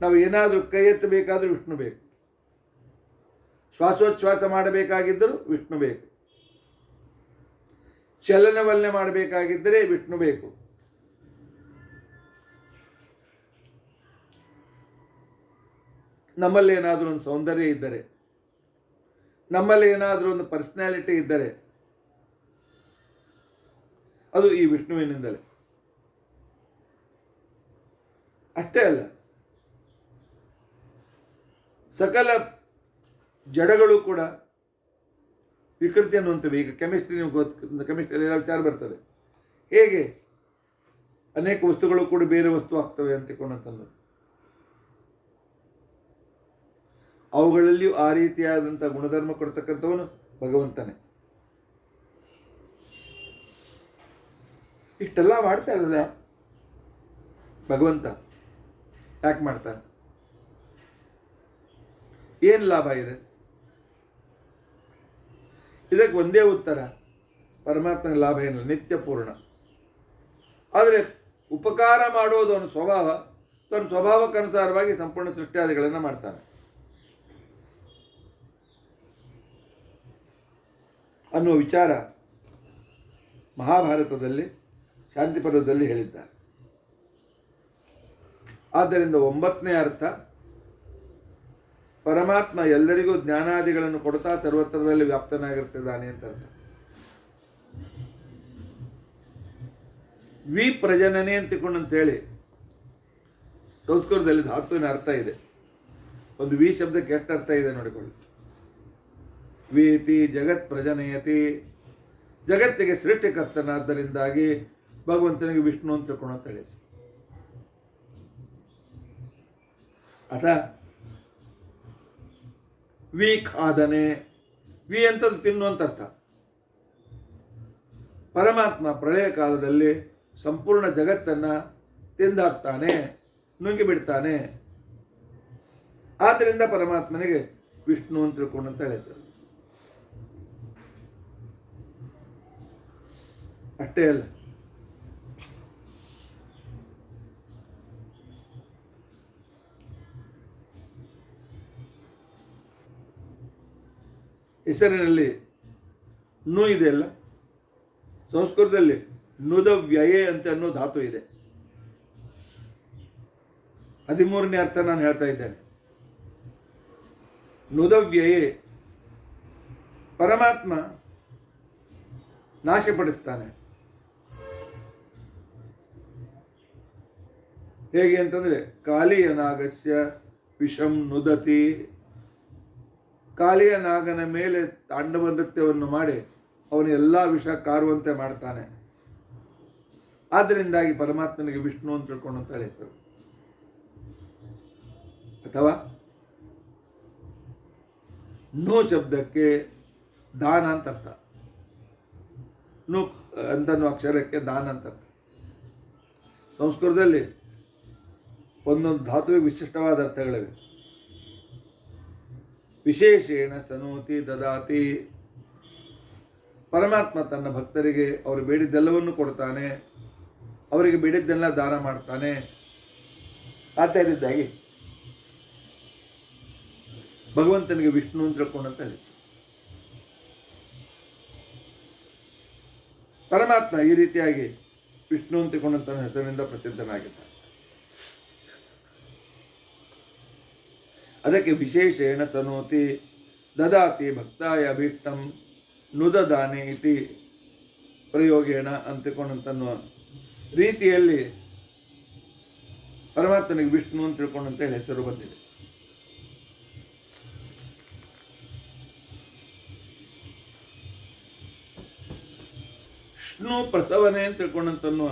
ನಾವು ಏನಾದರೂ ಕೈ ಎತ್ತಬೇಕಾದ್ರೂ ವಿಷ್ಣು ಬೇಕು. ಶ್ವಾಸೋಚ್ಛ್ವಾಸ ಮಾಡಬೇಕಾಗಿದ್ದರೂ ವಿಷ್ಣು ಬೇಕು. ಚಲನವಲನೆ ಮಾಡಬೇಕಾಗಿದ್ದರೆ ವಿಷ್ಣು ಬೇಕು. ನಮ್ಮಲ್ಲಿ ಏನಾದರೂ ಒಂದು ಸೌಂದರ್ಯ ಇದ್ದರೆ, ನಮ್ಮಲ್ಲಿ ಏನಾದರೂ ಒಂದು ಪರ್ಸನಾಲಿಟಿ ಇದ್ದರೆ ಅದು ಈ ವಿಷ್ಣುವಿನಿಂದಲೇ. ಅಷ್ಟೇ ಅಲ್ಲ, ಸಕಲ ಜಡಗಳು ಕೂಡ ವಿಕೃತಿ ಅನ್ನುವಂಥವು. ಈಗ ಕೆಮಿಸ್ಟ್ರಿಯಲ್ಲಿ ವಿಚಾರ ಬರ್ತದೆ, ಹೇಗೆ ಅನೇಕ ವಸ್ತುಗಳು ಕೂಡ ಬೇರೆ ವಸ್ತು ಆಗ್ತವೆ ಅಂತಕೊಂಡಂತಂದು, ಅವುಗಳಲ್ಲಿಯೂ ಆ ರೀತಿಯಾದಂಥ ಗುಣಧರ್ಮ ಕೊಡ್ತಕ್ಕಂಥವನು ಭಗವಂತನೇ. ಇಷ್ಟೆಲ್ಲ ಮಾಡ್ತಾ ಇರಲ್ಲ ಭಗವಂತ ಯಾಕೆ ಮಾಡ್ತಾನೆ? ಏನು ಲಾಭ ಇದೆ? ಇದಕ್ಕೆ ಒಂದೇ ಉತ್ತರ, ಪರಮಾತ್ಮನ ಲಾಭ ಏನಿಲ್ಲ, ನಿತ್ಯ ಪೂರ್ಣ. ಆದರೆ ಉಪಕಾರ ಮಾಡೋದು ಅವನ ಸ್ವಭಾವ, ತನ್ನ ಸ್ವಭಾವಕ್ಕನುಸಾರವಾಗಿ ಸಂಪೂರ್ಣ ಸೃಷ್ಟಿಯಾದಿಗಳನ್ನು ಮಾಡ್ತಾನೆ ಅನ್ನುವ ವಿಚಾರ ಮಹಾಭಾರತದಲ್ಲಿ ಶಾಂತಿ ಪರ್ವದಲ್ಲಿ ಹೇಳಿದ್ದಾರೆ. ಆದ್ದರಿಂದ 9ನೇ ಅರ್ಥ, ಪರಮಾತ್ಮ ಎಲ್ಲರಿಗೂ ಜ್ಞಾನಾದಿಗಳನ್ನು ಕೊಡ್ತಾ ಸರ್ವತ್ರದಲ್ಲಿ ವ್ಯಾಪ್ತನಾಗಿರ್ತಿದ್ದಾನೆ ಅಂತ ಅರ್ಥ. ವಿಪ್ರಜನನೆ ಅಂತೇಳಿ ಸಂಸ್ಕೃತದಲ್ಲಿ ಧಾತುವಿನ ಅರ್ಥ ಇದೆ. ಒಂದು ವಿ ಶಬ್ದಕ್ಕೆ ಎಷ್ಟು ಅರ್ಥ ಇದೆ ನೋಡಿಕೊಳ್ಳಿ. ವೀತಿ ಜಗತ್ ಪ್ರಜನಯತಿ, ಜಗತ್ತಿಗೆ ಸೃಷ್ಟಿಕರ್ತನಾದ್ದರಿಂದಾಗಿ ಭಗವಂತನಿಗೆ ವಿಷ್ಣು ಅಂತ ತಿಳ್ಕೊಂಡು ಅಂತ ಹೇಳಿ. ಅಥ ವಿ ಖಾದನೆ, ವಿ ಅಂತ ತಿನ್ನುವಂತ ಅರ್ಥ. ಪರಮಾತ್ಮ ಪ್ರಳಯ ಕಾಲದಲ್ಲಿ ಸಂಪೂರ್ಣ ಜಗತ್ತನ್ನು ತಿಂದಾಕ್ತಾನೆ, ನುಂಗಿ ಬಿಡ್ತಾನೆ. ಆದ್ದರಿಂದ ಪರಮಾತ್ಮನಿಗೆ ವಿಷ್ಣು ಅಂತ ತಿಳ್ಕೊಂಡು ಅಂತ ಹೇಳ್ತಾರೆ. ಅಷ್ಟೇ ಅಲ್ಲ, ಹೆಸರಿನಲ್ಲಿ ನು ಇದೆಯಲ್ಲ, ಸಂಸ್ಕೃತದಲ್ಲಿ ನುದವ್ಯಯೇ ಅಂತ ಅನ್ನೋ ಧಾತು ಇದೆ. 13ನೇ ಅರ್ಥ ನಾನು ಹೇಳ್ತಾ ಇದ್ದೇನೆ. ನುದವ್ಯಯೇ, ಪರಮಾತ್ಮ ನಾಶಪಡಿಸ್ತಾನೆ. ಹೇಗೆ ಅಂತಂದ್ರೆ, ಕಾಲಿಯ ನಾಗಸ್ಯ ವಿಷಂ ನುದತಿ, ಕಾಲಿಯ ನಾಗನ ಮೇಲೆ ತಾಂಡವ ನೃತ್ಯವನ್ನು ಮಾಡಿ ಅವನು ಎಲ್ಲ ವಿಷ ಕಾರುವಂತೆ ಮಾಡ್ತಾನೆ. ಆದ್ದರಿಂದಾಗಿ ಪರಮಾತ್ಮನಿಗೆ ವಿಷ್ಣು ಅಂತ ತಿಳ್ಕೊಂಡು ಅಂತ ಹೆಸರು. ಅಥವಾ ನು ಶಬ್ದಕ್ಕೆ ದಾನ ಅಂತ ಅರ್ಥ. ನು ಅಂತನೋ ಅಕ್ಷರಕ್ಕೆ ದಾನ ಅಂತ ಅರ್ಥ. ಸಂಸ್ಕೃತದಲ್ಲಿ ಒಂದೊಂದು ಧಾತುವಿಗೆ ವಿಶಿಷ್ಟವಾದ ಅರ್ಥಗಳಿವೆ. ವಿಶೇಷೇಣ ಸನೋತಿ ದದಾತಿ, ಪರಮಾತ್ಮ ತನ್ನ ಭಕ್ತರಿಗೆ ಅವರು ಬೇಡಿದ್ದೆಲ್ಲವನ್ನು ಕೊಡ್ತಾನೆ, ಅವರಿಗೆ ಬೇಡಿದ್ದೆಲ್ಲ ದಾನ ಮಾಡ್ತಾನೆ. ಆದ್ದರಿಂದಾಗಿ ಭಗವಂತನಿಗೆ ವಿಷ್ಣು ಅಂತ ತಿಳ್ಕೊಂಡಂತ ಹೆಸರು. ಪರಮಾತ್ಮ ಈ ರೀತಿಯಾಗಿ ವಿಷ್ಣು ಅಂತ ತಿಳ್ಕೊಂಡಂತ ಹೆಸರಿನಿಂದ ಪ್ರಸಿದ್ಧನಾಗಿದ್ದಾನೆ. ಅದಕ್ಕೆ ವಿಶೇಷೇಣ ತನೋತಿ ದದಾತಿ ಭಕ್ತಾಯ ಅಭೀಷ್ಟಂ ನುದದಾನೆ ಇತಿ ಪ್ರಯೋಗೇಣ ಅಂತಕೊಂಡಂತನ್ನುವ ರೀತಿಯಲ್ಲಿ ಪರಮಾತ್ಮನಿಗೆ ವಿಷ್ಣು ಅಂತ ತಿಳ್ಕೊಂಡಂತ ಹೇಳಿ ಹೆಸರು ಬಂದಿದೆ. ವಿಷ್ಣು ಪ್ರಸವನೆ ಅಂತ ತಿಳ್ಕೊಂಡಂತನ್ನುವ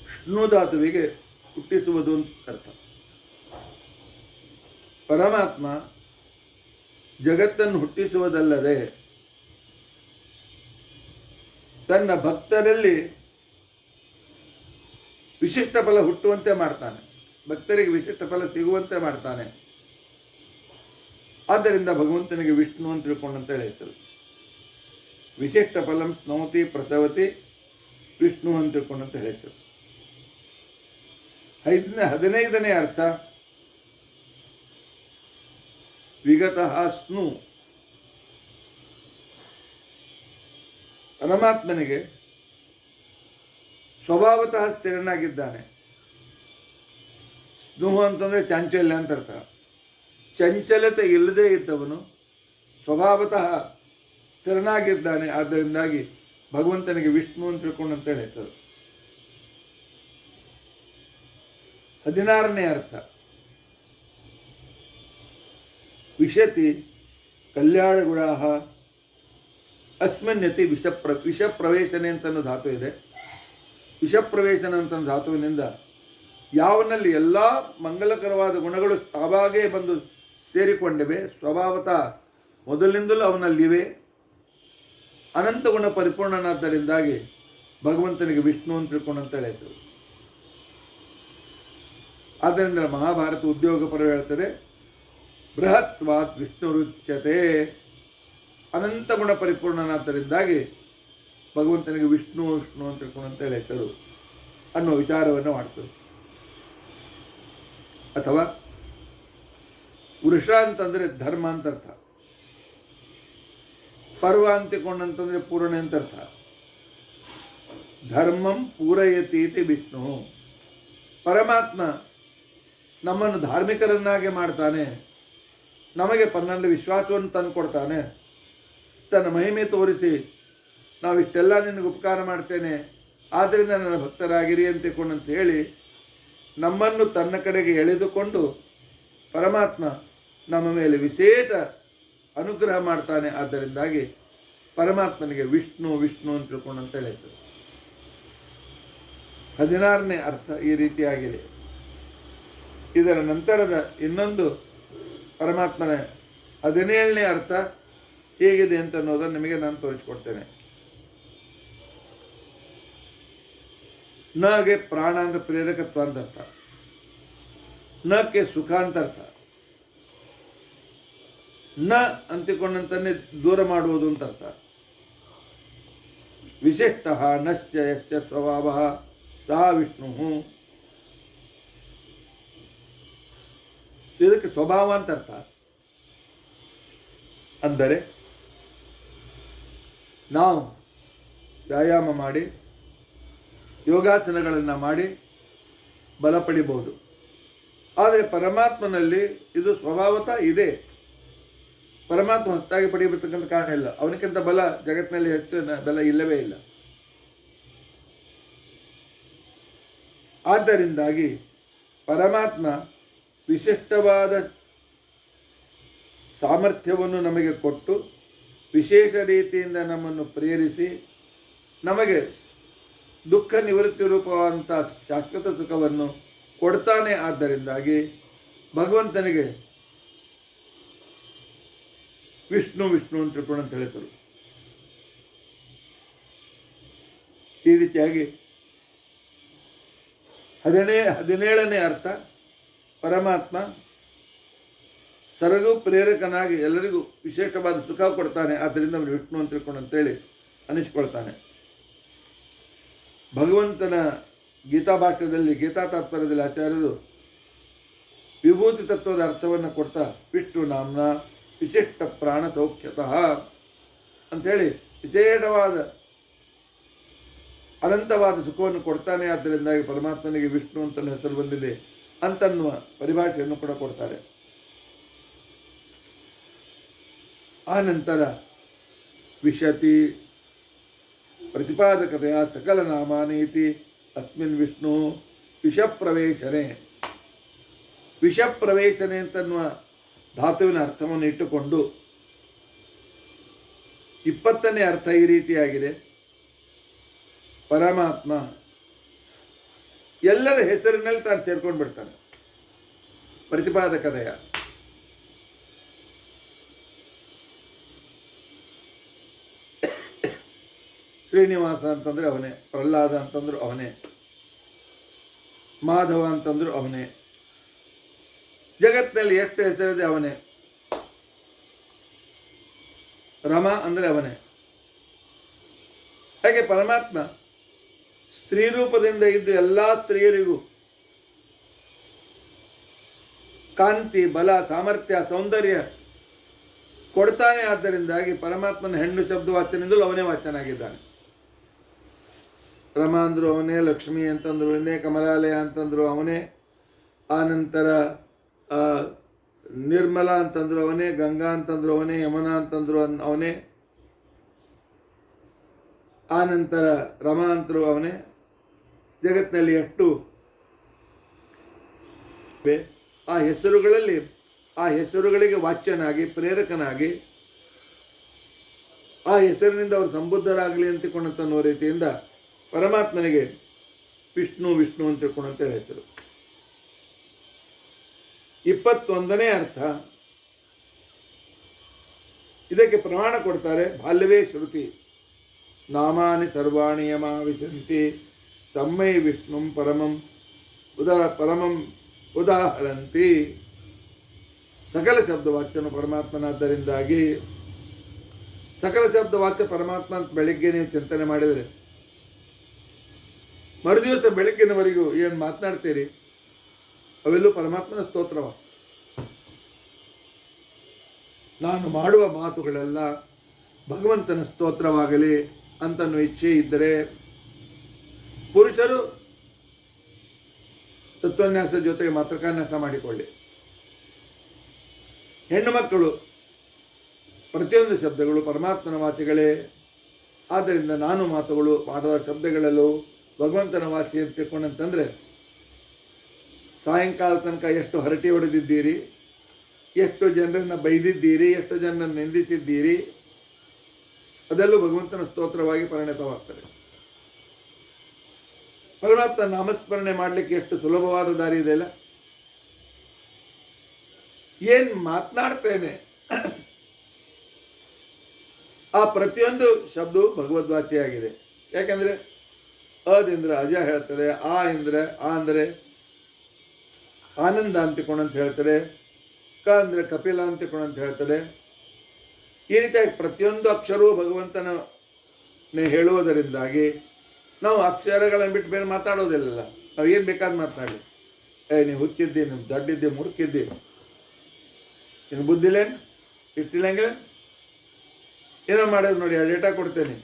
ವಿಷ್ಣು ಧಾತುವಿಗೆ ಹುಟ್ಟಿಸುವುದು ಅಂತ ಅರ್ಥ. ಪರಮಾತ್ಮ ಜಗತ್ತನ್ನು ಹುಟ್ಟಿಸುವುದಲ್ಲದೆ ತನ್ನ ಭಕ್ತರಲ್ಲಿ ವಿಶಿಷ್ಟ ಫಲ ಹುಟ್ಟುವಂತೆ ಮಾಡ್ತಾನೆ, ಭಕ್ತರಿಗೆ ವಿಶಿಷ್ಟ ಫಲ ಸಿಗುವಂತೆ ಮಾಡ್ತಾನೆ. ಆದ್ದರಿಂದ ಭಗವಂತನಿಗೆ ವಿಷ್ಣು ಅಂತ ತಿಳ್ಕೊಂಡಂತ ಹೇಳಿ ಹೆಸರು. ವಿಶಿಷ್ಟ ಫಲಂ ಸ್ನೌತಿ ಪ್ರಸವತಿ ವಿಷ್ಣು ಅಂತ ತಿಳ್ಕೊಂಡಂತ ಹೇಳಿ ಹೆಸರು. 15ನೇ ಅರ್ಥ ವಿಗತಃ ಸ್ನು, ಪರಮಾತ್ಮನಿಗೆ ಸ್ವಭಾವತಃ ಸ್ಥಿರನಾಗಿದ್ದಾನೆ. ಸ್ನು ಅಂತಂದ್ರೆ ಚಾಂಚಲ್ಯ ಅಂತ ಅರ್ಥ. ಚಂಚಲತೆ ಇಲ್ಲದೆ ಇದ್ದವನು ಸ್ವಭಾವತಃ ಸ್ಥಿರನಾಗಿದ್ದಾನೆ. ಆದ್ದರಿಂದಾಗಿ ಭಗವಂತನಿಗೆ ವಿಷ್ಣು ಅಂತ ತಿಳ್ಕೊಂಡಂತ ಹೇಳಿ ಹೆಸರು. 16ನೇ ಅರ್ಥ ವಿಶತಿ ಕಲ್ಯಾಣಗುಣ ಅಸ್ಮನ್ಯತಿ ವಿಷಪ್ರವೇಶನೆ ಅಂತನೋ ಧಾತು ಇದೆ. ವಿಷಪ್ರವೇಶನ ಅಂತ ಧಾತುವಿನಿಂದ ಯಾವನಲ್ಲಿ ಎಲ್ಲ ಮಂಗಲಕರವಾದ ಗುಣಗಳು ತಾವಾಗೇ ಬಂದು ಸೇರಿಕೊಂಡಿವೆ, ಸ್ವಭಾವತಃ ಮೊದಲಿನಿಂದಲೂ ಅವನಲ್ಲಿವೆ, ಅನಂತ ಗುಣ ಪರಿಪೂರ್ಣನಾದ್ದರಿಂದಾಗಿ ಭಗವಂತನಿಗೆ ವಿಷ್ಣು ಅಂತ ತಿಳ್ಕೊಂಡಂತೇಳಿ ಹೆಸರು. ಆದ್ದರಿಂದ ಮಹಾಭಾರತ ಉದ್ಯೋಗ ಪರ್ವ ಹೇಳ್ತಾರೆ, ಬೃಹತ್ವಾತ್ ವಿಷ್ಣುರುಚ್ಯತೆ, ಅನಂತ ಗುಣ ಪರಿಪೂರ್ಣನಾದ್ದರಿಂದಾಗಿ ಭಗವಂತನಿಗೆ ವಿಷ್ಣು ವಿಷ್ಣು ಅಂತ ತಿಳ್ಕೊಂಡಂತೇಳಿ ಹೆಸರು ಅನ್ನೋ ವಿಚಾರವನ್ನು ಮಾಡ್ತದೆ. ಅಥವಾ ವೃಷ ಅಂತಂದರೆ ಧರ್ಮ ಅಂತ ಅರ್ಥ, ಪರ್ವ ಅಂತಿಕೊಂಡಂತಂದರೆ ಪೂರ್ಣ ಅಂತ ಅರ್ಥ. ಧರ್ಮಂ ಪೂರಯತೀತಿ ವಿಷ್ಣು, ಪರಮಾತ್ಮ ನಮ್ಮನ್ನು ಧಾರ್ಮಿಕರನ್ನಾಗಿ ಮಾಡ್ತಾನೆ, ನಮಗೆ 12 ವಿಶ್ವಾಸವನ್ನು ತಂದು ಕೊಡ್ತಾನೆ, ತನ್ನ ಮಹಿಮೆ ತೋರಿಸಿ ನಾವಿಷ್ಟೆಲ್ಲ ನಿನಗೆ ಉಪಕಾರ ಮಾಡ್ತೇನೆ, ಆದ್ದರಿಂದ ನನ್ನ ಭಕ್ತರಾಗಿರಿ ಅಂತ ಹೇಳಿ ನಮ್ಮನ್ನು ತನ್ನ ಕಡೆಗೆ ಎಳೆದುಕೊಂಡು ಪರಮಾತ್ಮ ನಮ್ಮ ಮೇಲೆ ವಿಶೇಷ ಅನುಗ್ರಹ ಮಾಡ್ತಾನೆ. ಆದ್ದರಿಂದಾಗಿ ಪರಮಾತ್ಮನಿಗೆ ವಿಷ್ಣು ವಿಷ್ಣು ಅಂತ ತಿಳ್ಕೊಂಡಂತೇಳಿ ಹೆಸರು. 16ನೇ ಅರ್ಥ ಈ ರೀತಿಯಾಗಿದೆ. ಇದರ ನಂತರದ ಇನ್ನೊಂದು ಪರಮಾತ್ಮನ 17ನೇ ಅರ್ಥ ಹೇಗಿದೆ ಅಂತ ಅನ್ನೋದನ್ನು ನಿಮಗೆ ನಾನು ತೋರಿಸಿಕೊಡ್ತೇನೆ. ನಗೆ ಪ್ರಾಣ ಅಂತ ಪ್ರೇರಕತ್ವ ಅಂತ ಅರ್ಥ, ನಕ್ಕೆ ಸುಖ ಅಂತ ಅರ್ಥ. ನ ಅಂತಿಕೊಂಡಂತನ್ನೇ ದೂರ ಮಾಡುವುದು ಅಂತ ಅರ್ಥ. ವಿಶಿಷ್ಟ ನಶ್ಚ ಯಶ್ಚ ಸ್ವಭಾವ ಸಹ ವಿಷ್ಣು, ಇದಕ್ಕೆ ಸ್ವಭಾವ ಅಂತ ಅರ್ಥ. ಅಂದರೆ ನಾವು ವ್ಯಾಯಾಮ ಮಾಡಿ ಯೋಗಾಸನಗಳನ್ನು ಮಾಡಿ ಬಲ ಪಡಿಬಹುದು. ಆದರೆ ಪರಮಾತ್ಮನಲ್ಲಿ ಇದು ಸ್ವಭಾವತಃ ಇದೆ. ಪರಮಾತ್ಮ ಹೊತ್ತಾಗಿ ಪಡೆಯಬೇಕಂತ ಕಾರಣ ಇಲ್ಲ. ಅವನಿಗಿಂತ ಬಲ ಜಗತ್ತಿನಲ್ಲಿ ಹೆಚ್ಚು ಬಲ ಇಲ್ಲವೇ ಇಲ್ಲ. ಆದ್ದರಿಂದಾಗಿ ಪರಮಾತ್ಮ ವಿಶಿಷ್ಟವಾದ ಸಾಮರ್ಥ್ಯವನ್ನು ನಮಗೆ ಕೊಟ್ಟು ವಿಶೇಷ ರೀತಿಯಿಂದ ನಮ್ಮನ್ನು ಪ್ರೇರಿಸಿ ನಮಗೆ ದುಃಖ ನಿವೃತ್ತಿ ರೂಪವಾದಂಥ ಶಾಶ್ವತ ಸುಖವನ್ನು ಕೊಡ್ತಾನೆ. ಆದ್ದರಿಂದಾಗಿ ಭಗವಂತನಿಗೆ ವಿಷ್ಣು ವಿಷ್ಣು ಅಂತ ತಿಳ್ಕೊಂಡಂತ ಹೆಸರು. ಈ ರೀತಿಯಾಗಿ 17ನೇ ಅರ್ಥ, ಪರಮಾತ್ಮ ಸರ್ವಗೂ ಪ್ರೇರಕನಾಗಿ ಎಲ್ಲರಿಗೂ ವಿಶೇಷವಾದ ಸುಖ ಕೊಡ್ತಾನೆ. ಆದ್ದರಿಂದ ಅವನು ವಿಷ್ಣು ಅಂತ ತಿಳ್ಕೊಂಡಂತೇಳಿ ಅನಿಸ್ಕೊಳ್ತಾನೆ. ಭಗವಂತನ ಗೀತಾ ಭಾಷ್ಯದಲ್ಲಿ, ಗೀತಾ ತಾತ್ಪರ್ಯದಲ್ಲಿ ಆಚಾರ್ಯರು ವಿಭೂತಿ ತತ್ವದ ಅರ್ಥವನ್ನು ಕೊಡ್ತಾ ವಿಷ್ಣು ನಾಮ್ನ ವಿಶಿಷ್ಟ ಪ್ರಾಣ ಸೌಖ್ಯತಃ ಅಂಥೇಳಿ ವಿಶೇಷವಾದ ಅನಂತವಾದ ಸುಖವನ್ನು ಕೊಡ್ತಾನೆ. ಆದ್ದರಿಂದಾಗಿ ಪರಮಾತ್ಮನಿಗೆ ವಿಷ್ಣು ಅಂತ ಹೆಸರು ಬಂದಿದೆ ಅಂತನ್ನುವ ಪರಿಭಾಷೆಯನ್ನು ಕೂಡ ಕೊಡ್ತಾರೆ. ಆ ನಂತರ ವಿಶತಿ ಪ್ರತಿಪಾದಕತೆಯ ಸಕಲ ನಾಮಾನೀತಿ ಅಸ್ಮಿನ್ ವಿಷ್ಣು ವಿಷಪ್ರವೇಶನೆ. ವಿಷಪ್ರವೇಶನೆ ಅಂತನ್ನುವ ಧಾತುವಿನ ಅರ್ಥವನ್ನು ಇಟ್ಟುಕೊಂಡು 20ನೇ ಅರ್ಥ ಈ ರೀತಿಯಾಗಿದೆ. ಪರಮಾತ್ಮ ಎಲ್ಲರ ಹೆಸರಿನಲ್ಲಿ ತಾನು ಸೇರ್ಕೊಂಡು ಬಿಡ್ತಾನೆ. ಪ್ರತಿಪಾದಕತೆಯ ಶ್ರೀನಿವಾಸ ಅಂತಂದರೆ ಅವನೇ, ಪ್ರಹ್ಲಾದ ಅಂತಂದ್ರು ಅವನೇ, ಮಾಧವ ಅಂತಂದ್ರು ಅವನೇ, ಜಗತ್ತಿನಲ್ಲಿ ಎಷ್ಟು ಹೆಸರಿದೆ ಅವನೇ. ರಮ ಅಂದರೆ ಅವನೇ. ಹಾಗೆ ಪರಮಾತ್ಮ ಸ್ತ್ರೀ ರೂಪದಿಂದ ಇದ್ದು ಎಲ್ಲ ಸ್ತ್ರೀಯರಿಗೂ ಕಾಂತಿ, ಬಲ, ಸಾಮರ್ಥ್ಯ, ಸೌಂದರ್ಯ ಕೊಡ್ತಾನೆ. ಆದ್ದರಿಂದಾಗಿ ಪರಮಾತ್ಮನ ಹೆಣ್ಣು ಶಬ್ದವಾಚ್ಯನಿಂದಲೂ ಅವನೇ ವಾಚ್ಯನಾಗಿದ್ದಾನೆ. ರಮ ಅಂದರು ಅವನೇ, ಲಕ್ಷ್ಮಿ ಅಂತಂದ್ರು ಅವನೇ, ಕಮಲಾಲಯ ಅಂತಂದ್ರು ಅವನೇ, ಆನಂತರ ನಿರ್ಮಲ ಅಂತಂದ್ರು ಅವನೇ, ಗಂಗಾ ಅಂತಂದ್ರು ಅವನೇ, ಯಮುನಾ ಅಂತಂದ್ರು ಅವನೇ, ಆನಂತರ ರಮ ಅಂತರು ಅವನೇ. ಜಗತ್ತಿನಲ್ಲಿ ಎಷ್ಟು ಆ ಹೆಸರುಗಳಲ್ಲಿ ಆ ಹೆಸರುಗಳಿಗೆ ವಾಚ್ಯನಾಗಿ ಪ್ರೇರಕನಾಗಿ ಆ ಹೆಸರಿನಿಂದ ಅವರು ಸಂಬುದ್ಧರಾಗಲಿ ಅಂತಿಕೊಂಡಂತನ್ನುವ ರೀತಿಯಿಂದ ಪರಮಾತ್ಮನಿಗೆ ವಿಷ್ಣು ವಿಷ್ಣು ಅಂತ ತಿಳ್ಕೊಂಡಂತ ಹೆಸರು. 21ನೇ ಅರ್ಥ, ಇದಕ್ಕೆ ಪ್ರಮಾಣ ಕೊಡ್ತಾರೆ ಬಾಲ್ಯವೇ ಶ್ರುತಿ. ನಾಮಾನಿ ಸರ್ವಾಣಿ ಯಮಾವಿಶಂತಿ ತಮ್ಮೈ ವಿಷ್ಣುಂ ಪರಮಂ ಉದಾಹರಂತಿ. ಸಕಲ ಶಬ್ದವಾಚ್ಯನು ಪರಮಾತ್ಮನಾದ್ದರಿಂದಾಗಿ ಸಕಲ ಶಬ್ದವಾಚ್ಯ ಪರಮಾತ್ಮ ಅಂತ ಬೆಳಿಗ್ಗೆ ನೀವು ಚಿಂತನೆ ಮಾಡಿದರೆ ಮರುದಿವಸ ಬೆಳಗ್ಗಿನವರೆಗೂ ಏನು ಮಾತನಾಡ್ತೀರಿ ಅವೆಲ್ಲೂ ಪರಮಾತ್ಮನ ಸ್ತೋತ್ರವ. ನಾನು ಮಾಡುವ ಮಾತುಗಳೆಲ್ಲ ಭಗವಂತನ ಸ್ತೋತ್ರವಾಗಲಿ ಅಂತನ್ನುವ ಇಚ್ಛೆ ಇದ್ದರೆ ಪುರುಷರು ತತ್ವನ್ಯಾಸದ ಜೊತೆಗೆ ಮಾತೃಕಾನ್ಯಾಸ ಮಾಡಿಕೊಳ್ಳಿ. ಹೆಣ್ಣು ಮಕ್ಕಳು ಪ್ರತಿಯೊಂದು ಶಬ್ದಗಳು ಪರಮಾತ್ಮನ ವಾಚಿಗಳೇ. ಆದ್ದರಿಂದ ನಾನು ಮಾತುಗಳು ಮಾಡುವ ಶಬ್ದಗಳಲ್ಲೂ ಭಗವಂತನ ವಾಚಿ ಅಂತ ತಿಳ್ಕೊಂಡಂತಂದರೆ ಸಾಯಂಕಾಲ ತನಕ ಎಷ್ಟು ಹರಟಿ ಹೊಡೆದಿದ್ದೀರಿ, ಎಷ್ಟು ಜನರನ್ನು ಬೈದಿದ್ದೀರಿ, ಎಷ್ಟು ಜನರನ್ನು ನಿಂದಿಸಿದ್ದೀರಿ, ಅದೆಲ್ಲೂ ಭಗವಂತನ ಸ್ತೋತ್ರವಾಗಿ ಪರಿಣತವಾಗ್ತದೆ. ಪರಮಾತ್ಮ ನಾಮಸ್ಮರಣೆ ಮಾಡಲಿಕ್ಕೆ ಎಷ್ಟು ಸುಲಭವಾದ ದಾರಿ ಇದೆಯಲ್ಲ. ಏನು ಮಾತನಾಡ್ತೇನೆ ಆ ಪ್ರತಿಯೊಂದು ಶಬ್ದವು ಭಗವದ್ವಾಚಿಯಾಗಿದೆ. ಯಾಕೆಂದರೆ ಅದಿಂದ ಅಜ ಹೇಳ್ತಾರೆ, ಆ ಅಂದರೆ ಆನಂದ ಅಂತಿಕೊಂಡು ಅಂತ ಹೇಳ್ತಾರೆ, ಕ ಅಂದರೆ ಕಪಿಲ ಅಂತಿಕೊಂಡು ಅಂತ ಹೇಳ್ತಾರೆ. ಈ ರೀತಿಯಾಗಿ ಪ್ರತಿಯೊಂದು ಅಕ್ಷರವೂ ಭಗವಂತನೇ ಹೇಳುವುದರಿಂದಾಗಿ ನಾವು ಅಕ್ಷರಗಳನ್ನು ಬಿಟ್ಟು ಬೇರೆ ಮಾತಾಡೋದಿಲ್ಲ. ನಾವು ಏನು ಬೇಕಾದ್ರೂ ಮಾತನಾಡಿ, ನೀವು ಹುಚ್ಚಿದ್ದಿ, ನಿಮ್ಮ ದಡ್ಡಿದ್ದಿ, ಮುರುಕಿದ್ದಿ, ಇನ್ನು ಬುದ್ಧಿಲೇನು ಇರ್ತಿಲ್ಲಂಗೆ ಏನೋ ಮಾಡೋದು ನೋಡಿ, ಆ ಡೇಟಾ ಕೊಡ್ತೇನೆ.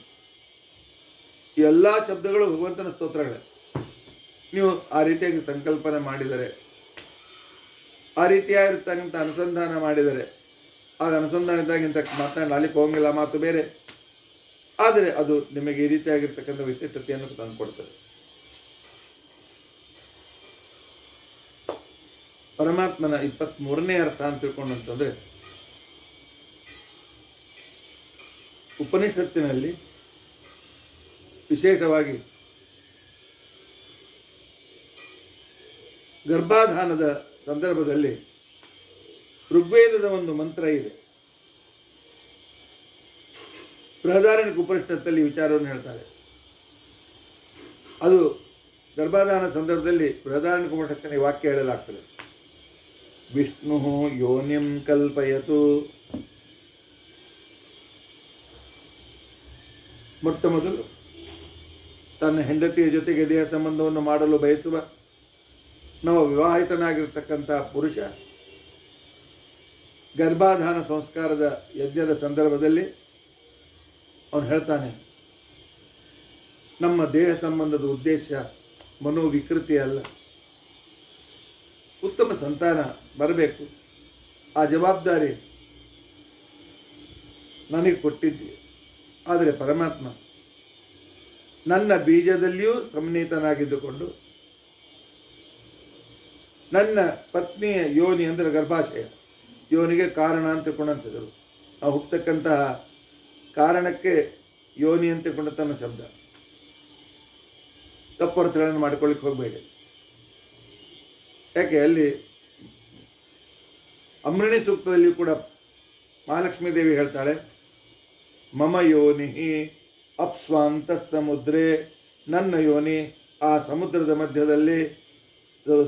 ಈ ಎಲ್ಲ ಶಬ್ದಗಳು ಭಗವಂತನ ಸ್ತೋತ್ರಗಳೇ. ನೀವು ಆ ರೀತಿಯಾಗಿ ಸಂಕಲ್ಪನೆ ಮಾಡಿದರೆ, ಆ ರೀತಿಯಾಗಿರ್ತಕ್ಕಂಥ ಅನುಸಂಧಾನ ಮಾಡಿದರೆ, ಆಗ ಅನುಸಂಧಾನದಾಗಿಂತ ಮಾತನಾಡಲಿಕ್ಕೆ ಹೋಗಿಲ್ಲ, ಮಾತು ಬೇರೆ. ಆದರೆ ಅದು ನಿಮಗೆ ಈ ರೀತಿಯಾಗಿರ್ತಕ್ಕಂಥ ವಿಶಿಷ್ಟತೆಯನ್ನು ತಂದುಕೊಡ್ತದೆ. ಪರಮಾತ್ಮನ 23ನೇ ಅರ್ಥ ಅಂತ ತಿಳ್ಕೊಂಡಂತಂದರೆ, ಉಪನಿಷತ್ತಿನಲ್ಲಿ ವಿಶೇಷವಾಗಿ ಗರ್ಭಾಧಾನದ ಸಂದರ್ಭದಲ್ಲಿ ಋಗ್ವೇದದ ಒಂದು ಮಂತ್ರ ಇದೆ. ಬೃಹದಾರಣ್ಯಕ ಉಪನಿಷತ್ತಲ್ಲಿ ವಿಚಾರವನ್ನು ಹೇಳ್ತಾರೆ. ಅದು ಗರ್ಭಾಧಾನ ಸಂದರ್ಭದಲ್ಲಿ ಬೃಹದಾರಣ್ಯಕ ಉಪನಿಷತ್ತಿನ ವಾಕ್ಯ ಹೇಳಲಾಗ್ತದೆ. ವಿಷ್ಣು ಯೋನಿಂ ಕಲ್ಪಯತು. ಮೊಟ್ಟ ಮೊದಲು ತನ್ನ ಹೆಂಡತಿಯ ಜೊತೆಗೆ ದೇಹ ಸಂಬಂಧವನ್ನು ಮಾಡಲು ಬಯಸುವ ನವ ವಿವಾಹಿತನಾಗಿರ್ತಕ್ಕಂಥ ಪುರುಷ ಗರ್ಭಾಧಾನ ಸಂಸ್ಕಾರದ ಯಜ್ಞದ ಸಂದರ್ಭದಲ್ಲಿ ಅವನು ಹೇಳ್ತಾನೆ, ನಮ್ಮ ದೇಹ ಸಂಬಂಧದ ಉದ್ದೇಶ ಮನೋವಿಕೃತಿ ಅಲ್ಲ, ಉತ್ತಮ ಸಂತಾನ ಬರಬೇಕು. ಆ ಜವಾಬ್ದಾರಿ ನನಗೆ ಕೊಟ್ಟಿದ್ದೆ. ಆದರೆ ಪರಮಾತ್ಮ ನನ್ನ ಬೀಜದಲ್ಲಿಯೂ ಸಂನೀತನಾಗಿದ್ದುಕೊಂಡು ನನ್ನ ಪತ್ನಿಯ ಯೋನಿ ಅಂದರೆ ಗರ್ಭಾಶಯ, ಯೋನಿಗೆ ಕಾರಣ ಅಂತ ತಿಳ್ಕೊಂಡಂತಿದ್ದರು. ನಾವು ಹುಟ್ಟತಕ್ಕಂತಹ ಕಾರಣಕ್ಕೆ ಯೋನಿ ಅಂತ ತಿಳ್ಕೊಂಡ ತನ್ನ ಶಬ್ದ. ತಪ್ಪರ್ಥಗಳನ್ನು ಮಾಡಿಕೊಳ್ಳಿಕ್ಕೆ ಹೋಗಬೇಡಿ. ಯಾಕೆ ಅಲ್ಲಿ ಅಮೃಣಿ ಸೂಕ್ತದಲ್ಲಿಯೂ ಕೂಡ ಮಹಾಲಕ್ಷ್ಮೀ ದೇವಿ ಹೇಳ್ತಾಳೆ, ಮಮ ಯೋನಿ ಅಪ್ಸ್ವಾಂತ ಸಮುದ್ರೇ, ನನ್ನ ಯೋನಿ ಆ ಸಮುದ್ರದ ಮಧ್ಯದಲ್ಲಿ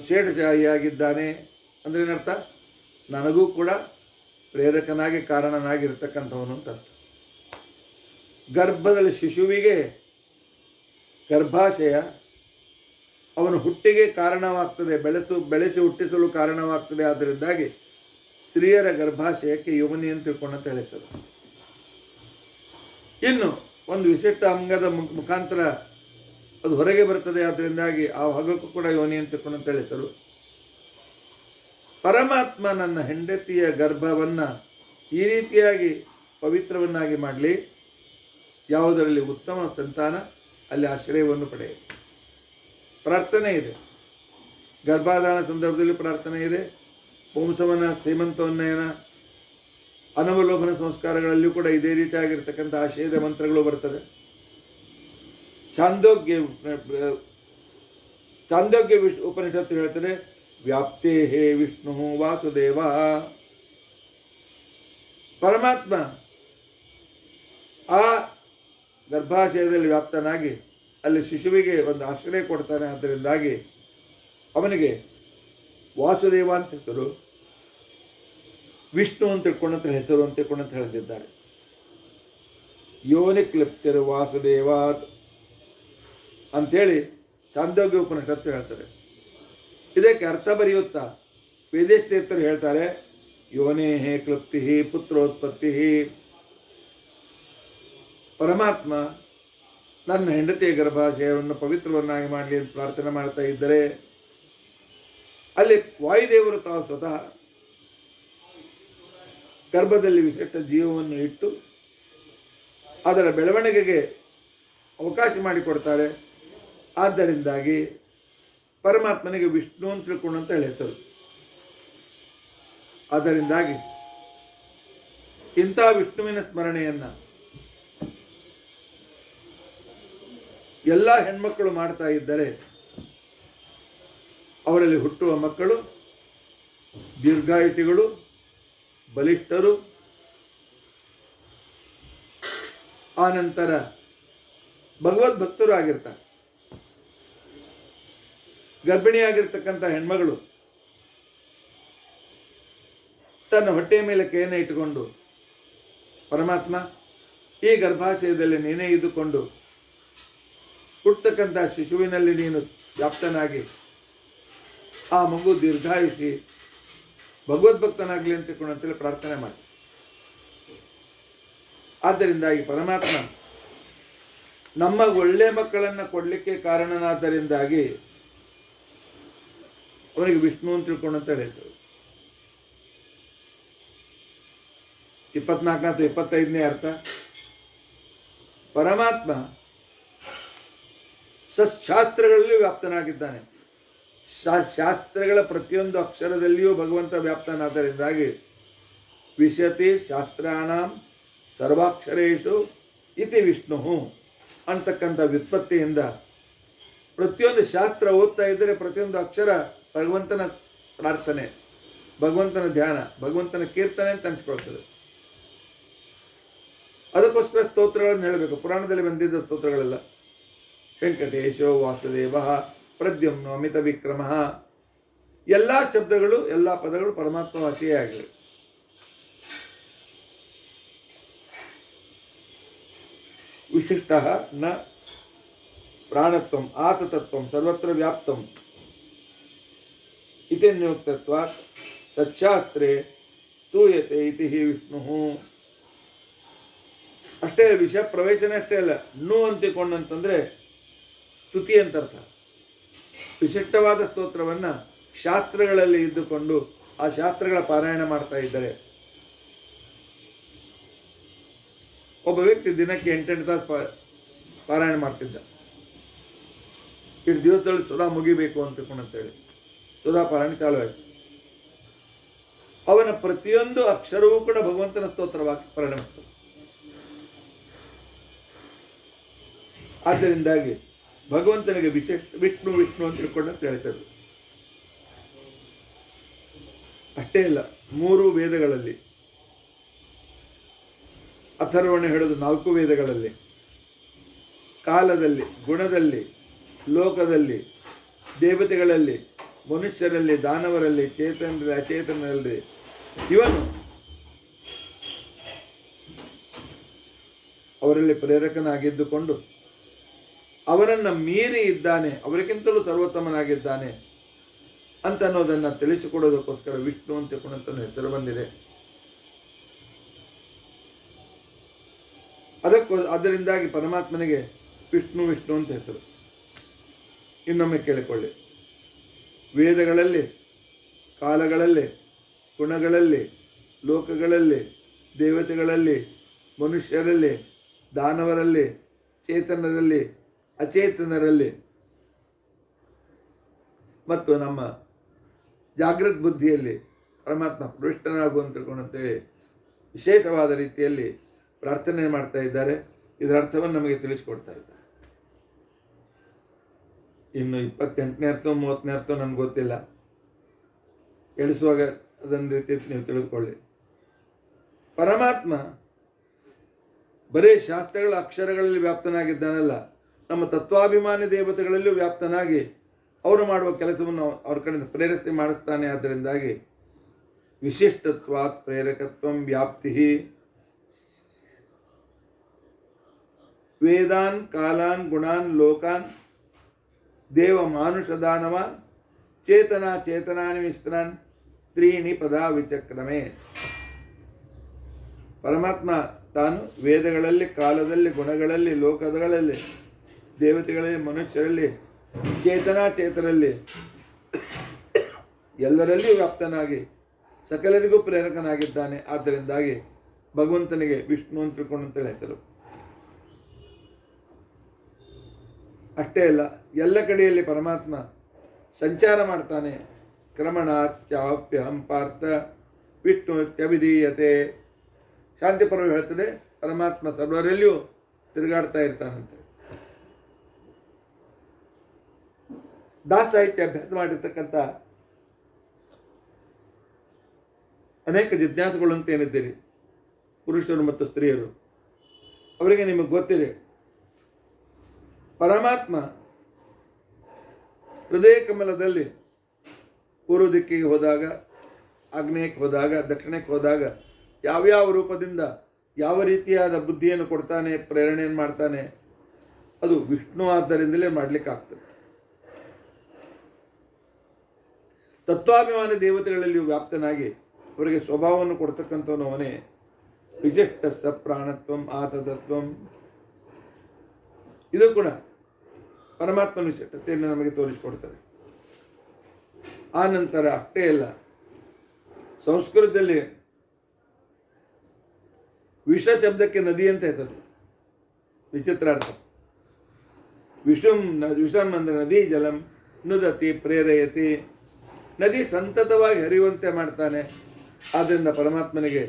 ಶೇಷಶಾಹಿಯಾಗಿದ್ದಾನೆ. ಅಂದರೆ ಏನರ್ಥ? ನನಗೂ ಕೂಡ ಪ್ರೇರಕನಾಗಿ ಕಾರಣನಾಗಿರ್ತಕ್ಕಂಥವನು ಅಂತ ಅರ್ಥ. ಗರ್ಭದಲ್ಲಿ ಶಿಶುವಿಗೆ ಗರ್ಭಾಶಯ ಅವನ ಹುಟ್ಟಿಗೆ ಕಾರಣವಾಗ್ತದೆ, ಬೆಳೆಸಿ ಹುಟ್ಟಿಸಲು ಕಾರಣವಾಗ್ತದೆ. ಆದ್ದರಿಂದಾಗಿ ಸ್ತ್ರೀಯರ ಗರ್ಭಾಶಯಕ್ಕೆ ಯೋನಿ ಅಂತ ತಿಳ್ಕೊಂಡಂತ ಹೇಳಿಸಲು. ಇನ್ನು ಒಂದು ವಿಶಿಷ್ಟ ಅಂಗದ ಮುಖಾಂತರ ಅದು ಹೊರಗೆ ಬರ್ತದೆ. ಆದ್ದರಿಂದಾಗಿ ಆ ಭಾಗಕ್ಕೂ ಕೂಡ ಯೋನಿ ಅಂತ ತಿಳ್ಕೊಂಡಂತ ಹೇಳಿಸಲು. ಪರಮಾತ್ಮ ನನ್ನ ಹೆಂಡತಿಯ ಗರ್ಭವನ್ನು ಈ ರೀತಿಯಾಗಿ ಪವಿತ್ರವನ್ನಾಗಿ ಮಾಡಲಿ, ಯಾವುದರಲ್ಲಿ ಉತ್ತಮ ಸಂತಾನ ಅಲ್ಲಿ ಆಶ್ರಯವನ್ನು ಪಡೆಯಲಿ. ಪ್ರಾರ್ಥನೆ ಇದೆ. ಗರ್ಭಾಧಾನ ಸಂದರ್ಭದಲ್ಲಿ ಪ್ರಾರ್ಥನೆ ಇದೆ. ಪುಂಸವನ ಸೀಮಂತೋನ್ನಯನ ಅನವಲೋಭನ ಸಂಸ್ಕಾರಗಳಲ್ಲಿಯೂ ಕೂಡ ಇದೇ ರೀತಿಯಾಗಿರ್ತಕ್ಕಂಥ ಆಶಯದ ಮಂತ್ರಗಳು ಬರ್ತದೆ. ಚಾಂದೋಗ್ಯ ಉಪನಿಷತ್ತು ಹೇಳ್ತದೆ, ವ್ಯಾಪ್ತೇ ಹೇ ವಿಷ್ಣು ವಾಸುದೇವ. ಪರಮಾತ್ಮ ಆ ಗರ್ಭಾಶಯದಲ್ಲಿ ವ್ಯಾಪ್ತನಾಗಿ ಅಲ್ಲಿ ಶಿಶುವಿಗೆ ಒಂದು ಆಶ್ರಯ ಕೊಡ್ತಾನೆ. ಆದ್ದರಿಂದಾಗಿ ಅವನಿಗೆ ವಾಸುದೇವ ಅಂತ ಹೆಸರು, ವಿಷ್ಣು ಅಂತ ತಿಳ್ಕೊಂಡಂತ ಹೆಸರು ಅಂತ ತಿಳ್ಕೊಂಡಂತ ಹೇಳಿದ್ದಾರೆ. ಯೋನಿ ಕ್ಲಿಪ್ತಿರು ವಾಸುದೇವಾತ್ ಅಂಥೇಳಿ ಛಾಂದೋಗ್ಯ ಉಪನಿಷತ್ತು ಹೇಳ್ತಾರೆ. ಇದಕ್ಕೆ ಅರ್ಥ ಬರೆಯುತ್ತಾ ವೇದೇಶ ತೀರ್ಥರು ಹೇಳ್ತಾರೆ, ಯೋನೇ ಹೇ ಕ್ಲುಪ್ತಿ ಪುತ್ರೋತ್ಪತ್ತಿ. ಪರಮಾತ್ಮ ನನ್ನ ಹೆಂಡತಿಯ ಗರ್ಭಾಶಯವನ್ನು ಪವಿತ್ರವನ್ನಾಗಿ ಮಾಡಲಿ ಅಂತ ಪ್ರಾರ್ಥನೆ ಮಾಡ್ತಾ ಇದ್ದರೆ, ಅಲ್ಲಿ ವಾಯುದೇವರು ತಾವು ಸ್ವತಃ ಗರ್ಭದಲ್ಲಿ ವಿಶಿಷ್ಟ ಜೀವವನ್ನು ಇಟ್ಟು ಅದರ ಬೆಳವಣಿಗೆಗೆ ಅವಕಾಶ ಮಾಡಿಕೊಡ್ತಾರೆ. ಆದ್ದರಿಂದಾಗಿ ಪರಮಾತ್ಮನಿಗೆ ವಿಷ್ಣು ಅಂತ ತಿಳ್ಕೊಂಡಂತ ಹೇಳಿ ಹೆಸರು. ಆದ್ದರಿಂದಾಗಿ ಇಂಥ ವಿಷ್ಣುವಿನ ಸ್ಮರಣೆಯನ್ನು ಎಲ್ಲ ಹೆಣ್ಮಕ್ಕಳು ಮಾಡ್ತಾ ಇದ್ದರೆ ಅವರಲ್ಲಿ ಹುಟ್ಟುವ ಮಕ್ಕಳು ದೀರ್ಘಾಯುಷಿಗಳು, ಬಲಿಷ್ಠರು, ಆನಂತರ ಭಗವದ್ಭಕ್ತರು ಆಗಿರ್ತಾರೆ. ಗರ್ಭಿಣಿಯಾಗಿರ್ತಕ್ಕಂಥ ಹೆಣ್ಮಗಳು ತನ್ನ ಹೊಟ್ಟೆಯ ಮೇಲೆ ಕೈಯನ್ನು ಇಟ್ಟುಕೊಂಡು, ಪರಮಾತ್ಮ ಈ ಗರ್ಭಾಶಯದಲ್ಲಿ ನೀನೇ ಇದ್ದುಕೊಂಡು ಹುಟ್ಟತಕ್ಕಂಥ ಶಿಶುವಿನಲ್ಲಿ ನೀನು ವ್ಯಾಪ್ತನಾಗಿ ಆ ಮಗು ದೀರ್ಘಾಯುಷಿ ಭಗವದ್ಭಕ್ತನಾಗಲಿ ಅಂತ ತಿಳ್ಕೊಂಡಂತೇಳಿ ಪ್ರಾರ್ಥನೆ ಮಾಡಿ. ಆದ್ದರಿಂದಾಗಿ ಪರಮಾತ್ಮ ನಮ್ಮ ಒಳ್ಳೆ ಮಕ್ಕಳನ್ನು ಕೊಡಲಿಕ್ಕೆ ಕಾರಣನಾದ್ದರಿಂದಾಗಿ ಅವನಿಗೆ ವಿಷ್ಣು ಅಂತ ತಿಳ್ಕೊಂಡಂತ ಹೇಳಿದ್ರು. 24 ಅಥವಾ 25ನೇ ಅರ್ಥ, ಪರಮಾತ್ಮ ಸಶಾಸ್ತ್ರಗಳಲ್ಲಿ ವ್ಯಾಪ್ತನಾಗಿದ್ದಾನೆ. ಶಾಸ್ತ್ರಗಳ ಪ್ರತಿಯೊಂದು ಅಕ್ಷರದಲ್ಲಿಯೂ ಭಗವಂತ ವ್ಯಾಪ್ತನಾದ್ದರಿಂದಾಗಿ ವಿಶತಿ ಶಾಸ್ತ್ರಾಣಾಂ ಸರ್ವಾಕ್ಷರೇಶು ಇತಿ ವಿಷ್ಣು ಅಂತಕ್ಕಂಥ ವ್ಯುತ್ಪತ್ತಿಯಿಂದ ಪ್ರತಿಯೊಂದು ಶಾಸ್ತ್ರ ಓದ್ತಾ ಇದ್ದರೆ ಪ್ರತಿಯೊಂದು ಅಕ್ಷರ ಭಗವಂತನ ಪ್ರಾರ್ಥನೆ, ಭಗವಂತನ ಧ್ಯಾನ, ಭಗವಂತನ ಕೀರ್ತನೆ ಅಂತ ಅನಿಸ್ಕೊಳ್ತದೆ. ಅದಕ್ಕೋಸ್ಕರ ಸ್ತೋತ್ರಗಳನ್ನು ಹೇಳಬೇಕು. ಪುರಾಣದಲ್ಲಿ ಬಂದಿದ್ದ ಸ್ತೋತ್ರಗಳೆಲ್ಲ ವೆಂಕಟೇಶೋ ವಾಸುದೇವ ಪ್ರದ್ಯುಮ್ನೋ ಅಮಿತ ವಿಕ್ರಮ, ಎಲ್ಲ ಶಬ್ದಗಳು ಎಲ್ಲ ಪದಗಳು ಪರಮಾತ್ಮ ವಾಸಿಯೇ ಆಗಿವೆ. ವಿಶಿಷ್ಟ ನ ಪ್ರಾಣತ್ವಂ ಆತತತ್ವಂ ಸರ್ವತ್ರ ವ್ಯಾಪ್ತಂ ಇತ್ಯನ್ಯೋಕ್ತತ್ವಾತ್ ಸಚ್ಚಾಸ್ತ್ರೇ ಸ್ತೂಯತೆ ಇತಿ ವಿಷ್ಣು. ಅಷ್ಟೇ ವಿಷಯ ಪ್ರವೇಶನ ಅಷ್ಟೇ ಅಲ್ಲ, ಅಂತಿಕೊಂಡಂತಂದ್ರೆ ಸ್ತುತಿ ಅಂತ ಅರ್ಥ. ವಿಶಿಷ್ಟವಾದ ಸ್ತೋತ್ರವನ್ನು ಶಾಸ್ತ್ರಗಳಲ್ಲಿ ಇದ್ದುಕೊಂಡು ಆ ಶಾಸ್ತ್ರಗಳ ಪಾರಾಯಣ ಮಾಡ್ತಾ ಇದ್ದಾರೆ. ಒಬ್ಬ ವ್ಯಕ್ತಿ ದಿನಕ್ಕೆ 8 ತಾಸು ಪಾರಾಯಣ ಮಾಡ್ತಿದ್ದ. ಇಷ್ಟು ದಿವಸದಲ್ಲಿ ಸುಧಾ ಮುಗಿಬೇಕು ಅಂತೇಳಿ ಸುಧಾ ಪಾರಾಯಣ ಚಾಲು ಆಯಿತು. ಅವನ ಪ್ರತಿಯೊಂದು ಅಕ್ಷರವೂ ಕೂಡ ಭಗವಂತನ ಸ್ತೋತ್ರವಾಗಿ ಪರಿಣಮಿಸ್ತದೆ. ಆದ್ದರಿಂದಾಗಿ ಭಗವಂತನಿಗೆ ವಿಷ್ಣು ವಿಷ್ಣು ಅಂತ ತಿಳ್ಕೊಂಡಂತ ಹೇಳ್ತಾರೆ. ಅಷ್ಟೇ ಇಲ್ಲ, 3 ವೇದಗಳಲ್ಲಿ, ಅಥರ್ವಣ ಹೇಳೋದು 4 ವೇದಗಳಲ್ಲಿ, ಕಾಲದಲ್ಲಿ, ಗುಣದಲ್ಲಿ, ಲೋಕದಲ್ಲಿ, ದೇವತೆಗಳಲ್ಲಿ, ಮನುಷ್ಯರಲ್ಲಿ, ದಾನವರಲ್ಲಿ, ಚೇತನರಲ್ಲಿ, ಅಚೇತನರಲ್ಲಿ, ಇವನು ಅವರಲ್ಲಿ ಪ್ರೇರಕನಾಗಿದ್ದುಕೊಂಡು ಅವನನ್ನು ಮೀರಿ ಇದ್ದಾನೆ, ಅವರಿಗಿಂತಲೂ ಸರ್ವೋತ್ತಮನಾಗಿದ್ದಾನೆ ಅಂತ ಅನ್ನೋದನ್ನು ತಿಳಿಸಿಕೊಡೋದಕ್ಕೋಸ್ಕರ ವಿಷ್ಣು ಅಂತ ಹೆಸರು ಬಂದಿದೆ. ಅದರಿಂದಾಗಿ ಪರಮಾತ್ಮನಿಗೆ ವಿಷ್ಣು ವಿಷ್ಣು ಅಂತ ಹೆಸರು. ಇನ್ನೊಮ್ಮೆ ಕೇಳಿಕೊಳ್ಳಿ, ವೇದಗಳಲ್ಲಿ, ಕಾಲಗಳಲ್ಲಿ, ಗುಣಗಳಲ್ಲಿ, ಲೋಕಗಳಲ್ಲಿ, ದೇವತೆಗಳಲ್ಲಿ, ಮನುಷ್ಯರಲ್ಲಿ, ದಾನವರಲ್ಲಿ, ಚೇತನರಲ್ಲಿ, ಅಚೇತನರಲ್ಲಿ ಮತ್ತು ನಮ್ಮ ಜಾಗೃತ ಬುದ್ಧಿಯಲ್ಲಿ ಪರಮಾತ್ಮ ಪ್ರವಿಷ್ಟನಾಗುವಂತ ತಿಳ್ಕೊಂಡಂತೇಳಿ ವಿಶೇಷವಾದ ರೀತಿಯಲ್ಲಿ ಪ್ರಾರ್ಥನೆ ಮಾಡ್ತಾ ಇದ್ದಾರೆ. ಇದರ ಅರ್ಥವನ್ನು ನಮಗೆ ತಿಳಿಸ್ಕೊಡ್ತಾ ಇದ್ದಾರೆ. ಇನ್ನು 28ನೇ ಅರ್ಥ 30ನೇ ಅರ್ಥ ನನಗೆ ಗೊತ್ತಿಲ್ಲ, ಹೇಳಿಸುವಾಗ ಅದನ್ನ ರೀತಿ ನೀವು ತಿಳಿದುಕೊಳ್ಳಿ. ಪರಮಾತ್ಮ ಬರೀ ಶಾಸ್ತ್ರಗಳ ಅಕ್ಷರಗಳಲ್ಲಿ ವ್ಯಾಪ್ತನಾಗಿದ್ದಾನಲ್ಲ, ನಮ್ಮ ತತ್ವಾಭಿಮಾನಿ ದೇವತೆಗಳಲ್ಲೂ ವ್ಯಾಪ್ತನಾಗಿ ಅವರು ಮಾಡುವ ಕೆಲಸವನ್ನು ಅವ್ರ ಕಡೆಯಿಂದ ಪ್ರೇರಿಸಿ ಮಾಡಿಸ್ತಾನೆ. ಆದ್ದರಿಂದಾಗಿ ವಿಶಿಷ್ಟತ್ವಾತ್ ಪ್ರೇರಕತ್ವಂ ವ್ಯಾಪ್ತಿ ವೇದಾನ್ ಕಾಲಾನ್ ಗುಣಾನ್ ಲೋಕಾನ್ ದೇವ ಮಾನುಷ ದಾನವ ಚೇತನಾ ಚೇತನಾನಿ ಮಿಶ್ರಾನ್ ತ್ರೀಣಿ ಪದ ವಿಚಕ್ರಮೇ. ಪರಮಾತ್ಮ ತಾನು ವೇದಗಳಲ್ಲಿ, ಕಾಲದಲ್ಲಿ, ಗುಣಗಳಲ್ಲಿ, ಲೋಕಗಳಲ್ಲಿ, ದೇವತೆಗಳಲ್ಲಿ, ಮನುಷ್ಯರಲ್ಲಿ, ಚೇತನಾಚೇತರಲ್ಲಿ ಎಲ್ಲರಲ್ಲಿಯೂ ವ್ಯಾಪ್ತನಾಗಿ ಸಕಲರಿಗೂ ಪ್ರೇರಕನಾಗಿದ್ದಾನೆ. ಆದ್ದರಿಂದಾಗಿ ಭಗವಂತನಿಗೆ ವಿಷ್ಣು ಅಂತ ತಿಳ್ಕೊಂಡಂತೇಳಿ ಹೆಸರು. ಅಷ್ಟೇ ಅಲ್ಲ, ಎಲ್ಲ ಕಡೆಯಲ್ಲಿ ಪರಮಾತ್ಮ ಸಂಚಾರ ಮಾಡ್ತಾನೆ. ಕ್ರಮಣಾಚ್ಚಾಪ್ಯಹಂ ಪಾರ್ಥ ವಿಷ್ಣು ತ್ಯಭಿಧೀಯತೆ. ಶಾಂತಿ ಪರ್ವ ಹೇಳ್ತದೆ, ಪರಮಾತ್ಮ ಸರ್ವರಲ್ಲಿಯೂ ತಿರುಗಾಡ್ತಾ ಇರ್ತಾನಂತೆ. ದಾಸ ಸಾಹಿತ್ಯ ಅಭ್ಯಾಸ ಮಾಡಿರ್ತಕ್ಕಂಥ ಅನೇಕ ಜಿಜ್ಞಾಸುಗಳು ಅಂತ ಏನಿದ್ದೀರಿ, ಪುರುಷರು ಮತ್ತು ಸ್ತ್ರೀಯರು, ಅವರಿಗೆ ನಿಮಗೆ ಗೊತ್ತಿದೆ, ಪರಮಾತ್ಮ ಹೃದಯ ಕಮಲದಲ್ಲಿ ಪೂರ್ವ ದಿಕ್ಕಿಗೆ ಹೋದಾಗ, ಆಗ್ನೇಯಕ್ಕೆ ಹೋದಾಗ, ದಕ್ಷಿಣಕ್ಕೆ ಹೋದಾಗ ಯಾವ್ಯಾವ ರೂಪದಿಂದ ಯಾವ ರೀತಿಯಾದ ಬುದ್ಧಿಯನ್ನು ಕೊಡ್ತಾನೆ, ಪ್ರೇರಣೆಯನ್ನು ಮಾಡ್ತಾನೆ, ಅದು ವಿಷ್ಣು ಆದ್ದರಿಂದಲೇ ಮಾಡಲಿಕ್ಕಾಗ್ತದೆ. ತತ್ವಾಭಿಮಾನಿ ದೇವತೆಗಳಲ್ಲಿಯೂ ವ್ಯಾಪ್ತನಾಗಿ ಅವರಿಗೆ ಸ್ವಭಾವವನ್ನು ಕೊಡ್ತಕ್ಕಂಥವನು ಅವನೇ. ವಿಶಿಷ್ಟ ಸ ಪ್ರಾಣತ್ವಂ ಆತತತ್ವಂ. ಇದು ಕೂಡ ಪರಮಾತ್ಮನ ವಿಶಿಷ್ಟತೆಯನ್ನು ನಮಗೆ ತೋರಿಸಿಕೊಡ್ತದೆ. ಆ ನಂತರ ಅಷ್ಟೇ ಅಲ್ಲ, ಸಂಸ್ಕೃತದಲ್ಲಿ ವಿಷ ಶಬ್ದಕ್ಕೆ ನದಿ ಅಂತ ಹೆಸರು. ವಿಚಿತ್ರಾರ್ಥ. ವಿಷಂ ಅಂದರೆ ನದಿ, ಜಲಂ ನುದತಿ ಪ್ರೇರಯತಿ. ನದಿ ಸಂತತವಾಗಿ ಹರಿಯುವಂತೆ ಮಾಡ್ತಾನೆ. ಆದ್ದರಿಂದ ಪರಮಾತ್ಮನಿಗೆ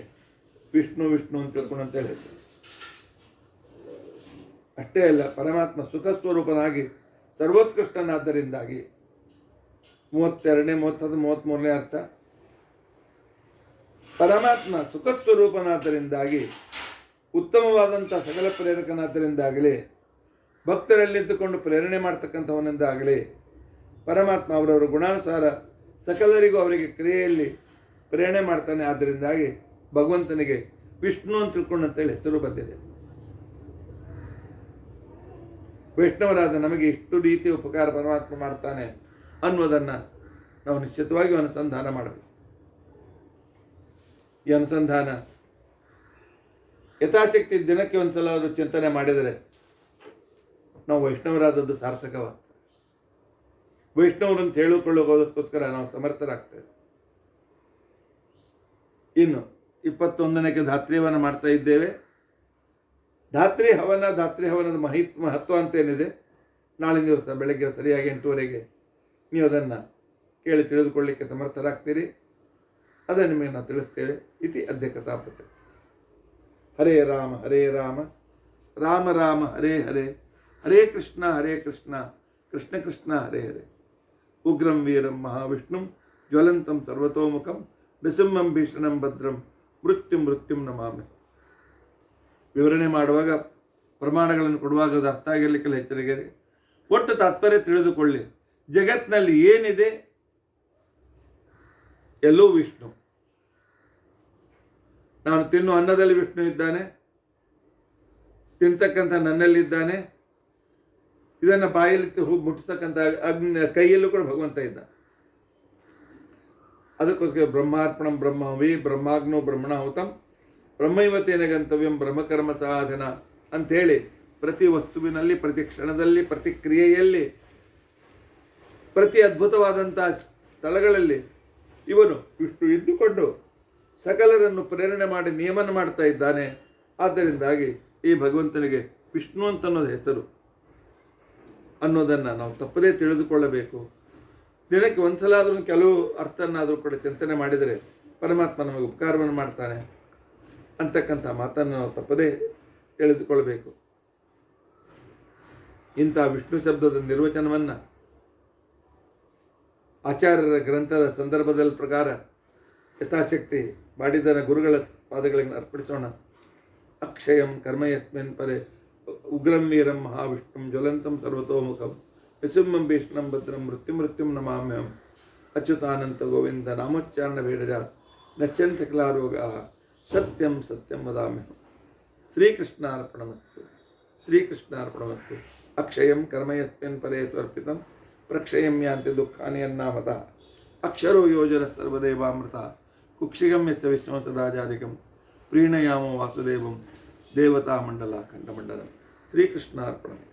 ವಿಷ್ಣು ವಿಷ್ಣು ಅಂತ ತಿಳ್ಕೊಂಡಂತ ಹೇಳ್ತಾರೆ. ಅಷ್ಟೇ ಅಲ್ಲ, ಪರಮಾತ್ಮ ಸುಖ ಸ್ವರೂಪನಾಗಿ ಸರ್ವೋತ್ಕೃಷ್ಟನಾದ್ದರಿಂದಾಗಿ 32ನೇ 33ನೇ ಅರ್ಥ. ಪರಮಾತ್ಮ ಸುಖ ಸ್ವರೂಪನಾದ್ದರಿಂದಾಗಿ, ಉತ್ತಮವಾದಂಥ ಸಕಲ ಪ್ರೇರಕನಾದ್ದರಿಂದಾಗಲಿ, ಭಕ್ತರಲ್ಲಿದ್ದುಕೊಂಡು ಪ್ರೇರಣೆ ಮಾಡ್ತಕ್ಕಂಥವನಿಂದಾಗಲಿ, ಪರಮಾತ್ಮ ಅವರವರ ಗುಣಾನುಸಾರ ಸಕಲರಿಗೂ ಅವರಿಗೆ ಕ್ರಿಯೆಯಲ್ಲಿ ಪ್ರೇರಣೆ ಮಾಡ್ತಾನೆ. ಆದ್ದರಿಂದಾಗಿ ಭಗವಂತನಿಗೆ ವಿಷ್ಣು ಅಂತ ತಿಳ್ಕೊಂಡಂತೇಳಿ ಹೆಸರು ಬಂದಿದೆ. ವೈಷ್ಣವರಾದ ನಮಗೆ ಇಷ್ಟು ರೀತಿಯ ಉಪಕಾರ ಪರಮಾತ್ಮ ಮಾಡ್ತಾನೆ ಅನ್ನೋದನ್ನು ನಾವು ನಿಶ್ಚಿತವಾಗಿ ಅನುಸಂಧಾನ ಮಾಡಬೇಕು. ಈ ಅನುಸಂಧಾನ ಯಥಾಶಕ್ತಿ ದಿನಕ್ಕೆ ಒಂದು ಸಲ ಅವರು ಚಿಂತನೆ ಮಾಡಿದರೆ ನಾವು ವೈಷ್ಣವರಾದದ್ದು ಸಾರ್ಥಕವಾಗ್ತದೆ. ವೈಷ್ಣವರು ಅಂತ ಹೇಳಿಕೊಳ್ಳೋದಕ್ಕೋಸ್ಕರ ನಾವು ಸಮರ್ಥರಾಗ್ತೇವೆ. ಇನ್ನು 21ನೇಗೆ ಧಾತ್ರಿಹವನ ಮಾಡ್ತಾ ಇದ್ದೇವೆ. ಧಾತ್ರಿ ಹವನದ ಮಹತ್ವ ಅಂತೇನಿದೆ, ನಾಳಿನ ದಿವಸ ಬೆಳಗ್ಗೆ ಸರಿಯಾಗಿ 8ಗಂಟೆಗೆ ನೀವು ಅದನ್ನು ಕೇಳಿ ತಿಳಿದುಕೊಳ್ಳಲಿಕ್ಕೆ ಸಮರ್ಥರಾಗ್ತೀರಿ. ಅದನ್ನು ನಿಮಗೆ ನಾವು ತಿಳಿಸ್ತೇವೆ. ಇತಿ ಅದ್ಯ ಕಥಾ ಪ್ರಸಕ್ತಿ. ಹರೇ ರಾಮ ರಾಮ ರಾಮ ಹರೇ ಹರೇ, ಹರೇ ಕೃಷ್ಣ ಕೃಷ್ಣ ಕೃಷ್ಣ ಹರೇ ಹರೇ. ಉಗ್ರಂ ವೀರಂ ಮಹಾವಿಷ್ಣುಂ ಜ್ವಲಂತಂ ಸರ್ವತೋಮುಖಂ ನೃಸಿಂಹಂ ಭೀಷಣಂ ಭದ್ರಂ ಮೃತ್ಯುಂ ನಮಾಮಿ. ವಿವರಣೆ ಮಾಡುವಾಗ, ಪ್ರಮಾಣಗಳನ್ನು ಕೊಡುವಾಗ ಅದು ಅರ್ಥ ಆಗಿರಲಿಕ್ಕೆಲ್ಲ ಎಚ್ಚರಿಕೆ. ಒಟ್ಟು ತಾತ್ಪರ್ಯ ತಿಳಿದುಕೊಳ್ಳಿ. ಜಗತ್ತಿನಲ್ಲಿ ಏನಿದೆ ಎಲ್ಲೂ ವಿಷ್ಣು. ನಾನು ತಿನ್ನು ಅನ್ನದಲ್ಲಿ ವಿಷ್ಣು ಇದ್ದಾನೆ, ತಿಂತಕ್ಕಂಥ ನನ್ನಲ್ಲಿದ್ದಾನೆ, ಇದನ್ನು ಬಾಯಲ್ಲಿ ಮುಟ್ಟಿಸ್ತಕ್ಕಂಥ ಕೈಯಲ್ಲೂ ಕೂಡ ಭಗವಂತ ಇದ್ದ. ಅದಕ್ಕೋಸ್ಕರ ಬ್ರಹ್ಮಾರ್ಪಣಂ ಬ್ರಹ್ಮವಿ ಬ್ರಹ್ಮಾಗ್ನೋ ಬ್ರಹ್ಮಣಾಹುತಂ ಬ್ರಹ್ಮೈವತೇನ ಗಂತವ್ಯಂ ಬ್ರಹ್ಮಕರ್ಮ ಸಾಧನ ಅಂಥೇಳಿ ಪ್ರತಿ ವಸ್ತುವಿನಲ್ಲಿ, ಪ್ರತಿ ಕ್ಷಣದಲ್ಲಿ, ಪ್ರತಿ ಕ್ರಿಯೆಯಲ್ಲಿ, ಪ್ರತಿ ಅದ್ಭುತವಾದಂಥ ಸ್ಥಳಗಳಲ್ಲಿ ಇವನು ವಿಷ್ಣು ಇದ್ದುಕೊಂಡು ಸಕಲರನ್ನು ಪ್ರೇರಣೆ ಮಾಡಿ ನಿಯಮನ ಮಾಡ್ತಾ ಇದ್ದಾನೆ. ಆದ್ದರಿಂದಾಗಿ ಈ ಭಗವಂತನಿಗೆ ವಿಷ್ಣು ಅಂತನ್ನೋದು ಹೆಸರು ಅನ್ನೋದನ್ನು ನಾವು ತಪ್ಪದೇ ತಿಳಿದುಕೊಳ್ಳಬೇಕು. ದಿನಕ್ಕೆ ಒಂದು ಸಲ ಆದರೂ ಕೆಲವು ಅರ್ಥನಾದರೂ ಕೂಡ ಚಿಂತನೆ ಮಾಡಿದರೆ ಪರಮಾತ್ಮ ನಮಗೆ ಉಪಕಾರವನ್ನು ಮಾಡ್ತಾನೆ ಅಂತಕ್ಕಂಥ ಮಾತನ್ನು ನಾವು ತಪ್ಪದೇ ತಿಳಿದುಕೊಳ್ಳಬೇಕು. ಇಂಥ ವಿಷ್ಣು ಶಬ್ದದ ನಿರ್ವಚನವನ್ನು ಆಚಾರ್ಯರ ಗ್ರಂಥದ ಸಂದರ್ಭದಲ್ಲಿ ಪ್ರಕಾರ ಯಥಾಶಕ್ತಿ ಮಾಡಿದ್ದನ್ನು ಗುರುಗಳ ಪಾದಗಳಿಗೆ ಅರ್ಪಿಸೋಣ. ಅಕ್ಷಯಂ ಕರ್ಮ ಯಸ್ಮಿನ್ ಪರೆ ಉಗ್ರಂ ವೀರಂ ಮಹಾವಿಷ್ಣುಂ ಜ್ವಲಂತಂ ಸರ್ವತೋಮುಖಂ ನೃಸಿಂಹಂ ಭೀಷ್ಣಂ ಭದ್ರಂ ಮೃತ್ಯುಂ ನಮಾಮ್ಯಹಂ ಅಚ್ಯುತಾನಂತ ಗೋವಿಂದ ನಾಮೋಚ್ಚಾರಣ ಭೇಡಜಾತ್ ನಶ್ಯಂತ ರೋಗಾಃ ಸತ್ಯಂ ಸತ್ಯಂ ವದಾಮ್ಯಹಂ. ಶ್ರೀಕೃಷ್ಣಾರ್ಪಣಮಸ್ತು. ಶ್ರೀಕೃಷ್ಣಾರ್ಪಣಮಸ್ತು. ಅಕ್ಷಯಂ ಕರ್ಮ ಯಸ್ಮಿನ್ ಪರೆ ಸ್ವರ್ಪಿತಂ ಪ್ರಕ್ಷಯಂ ಯಾಂತಿ ದುಃಖಾನಿ ಅನ್ನಾಮತಃ ಅಕ್ಷರೋ ಯೋಜನ ಸರ್ವದೇವಾಮೃತ ಕುಕ್ಷಿಗಂ ಯಶ್ಚ ವಿಶ್ವಂ ಸದಾಜಾದಿಕಂ ಪ್ರೀಣಯಾಮೋ ವಾಸುದೇವಂ ದೇವತಾ ಮಂಡಲ ಖಂಡಮಂಡಲಂ. ಶ್ರೀಕೃಷ್ಣಾರ್ಪಣಮಸ್ತು.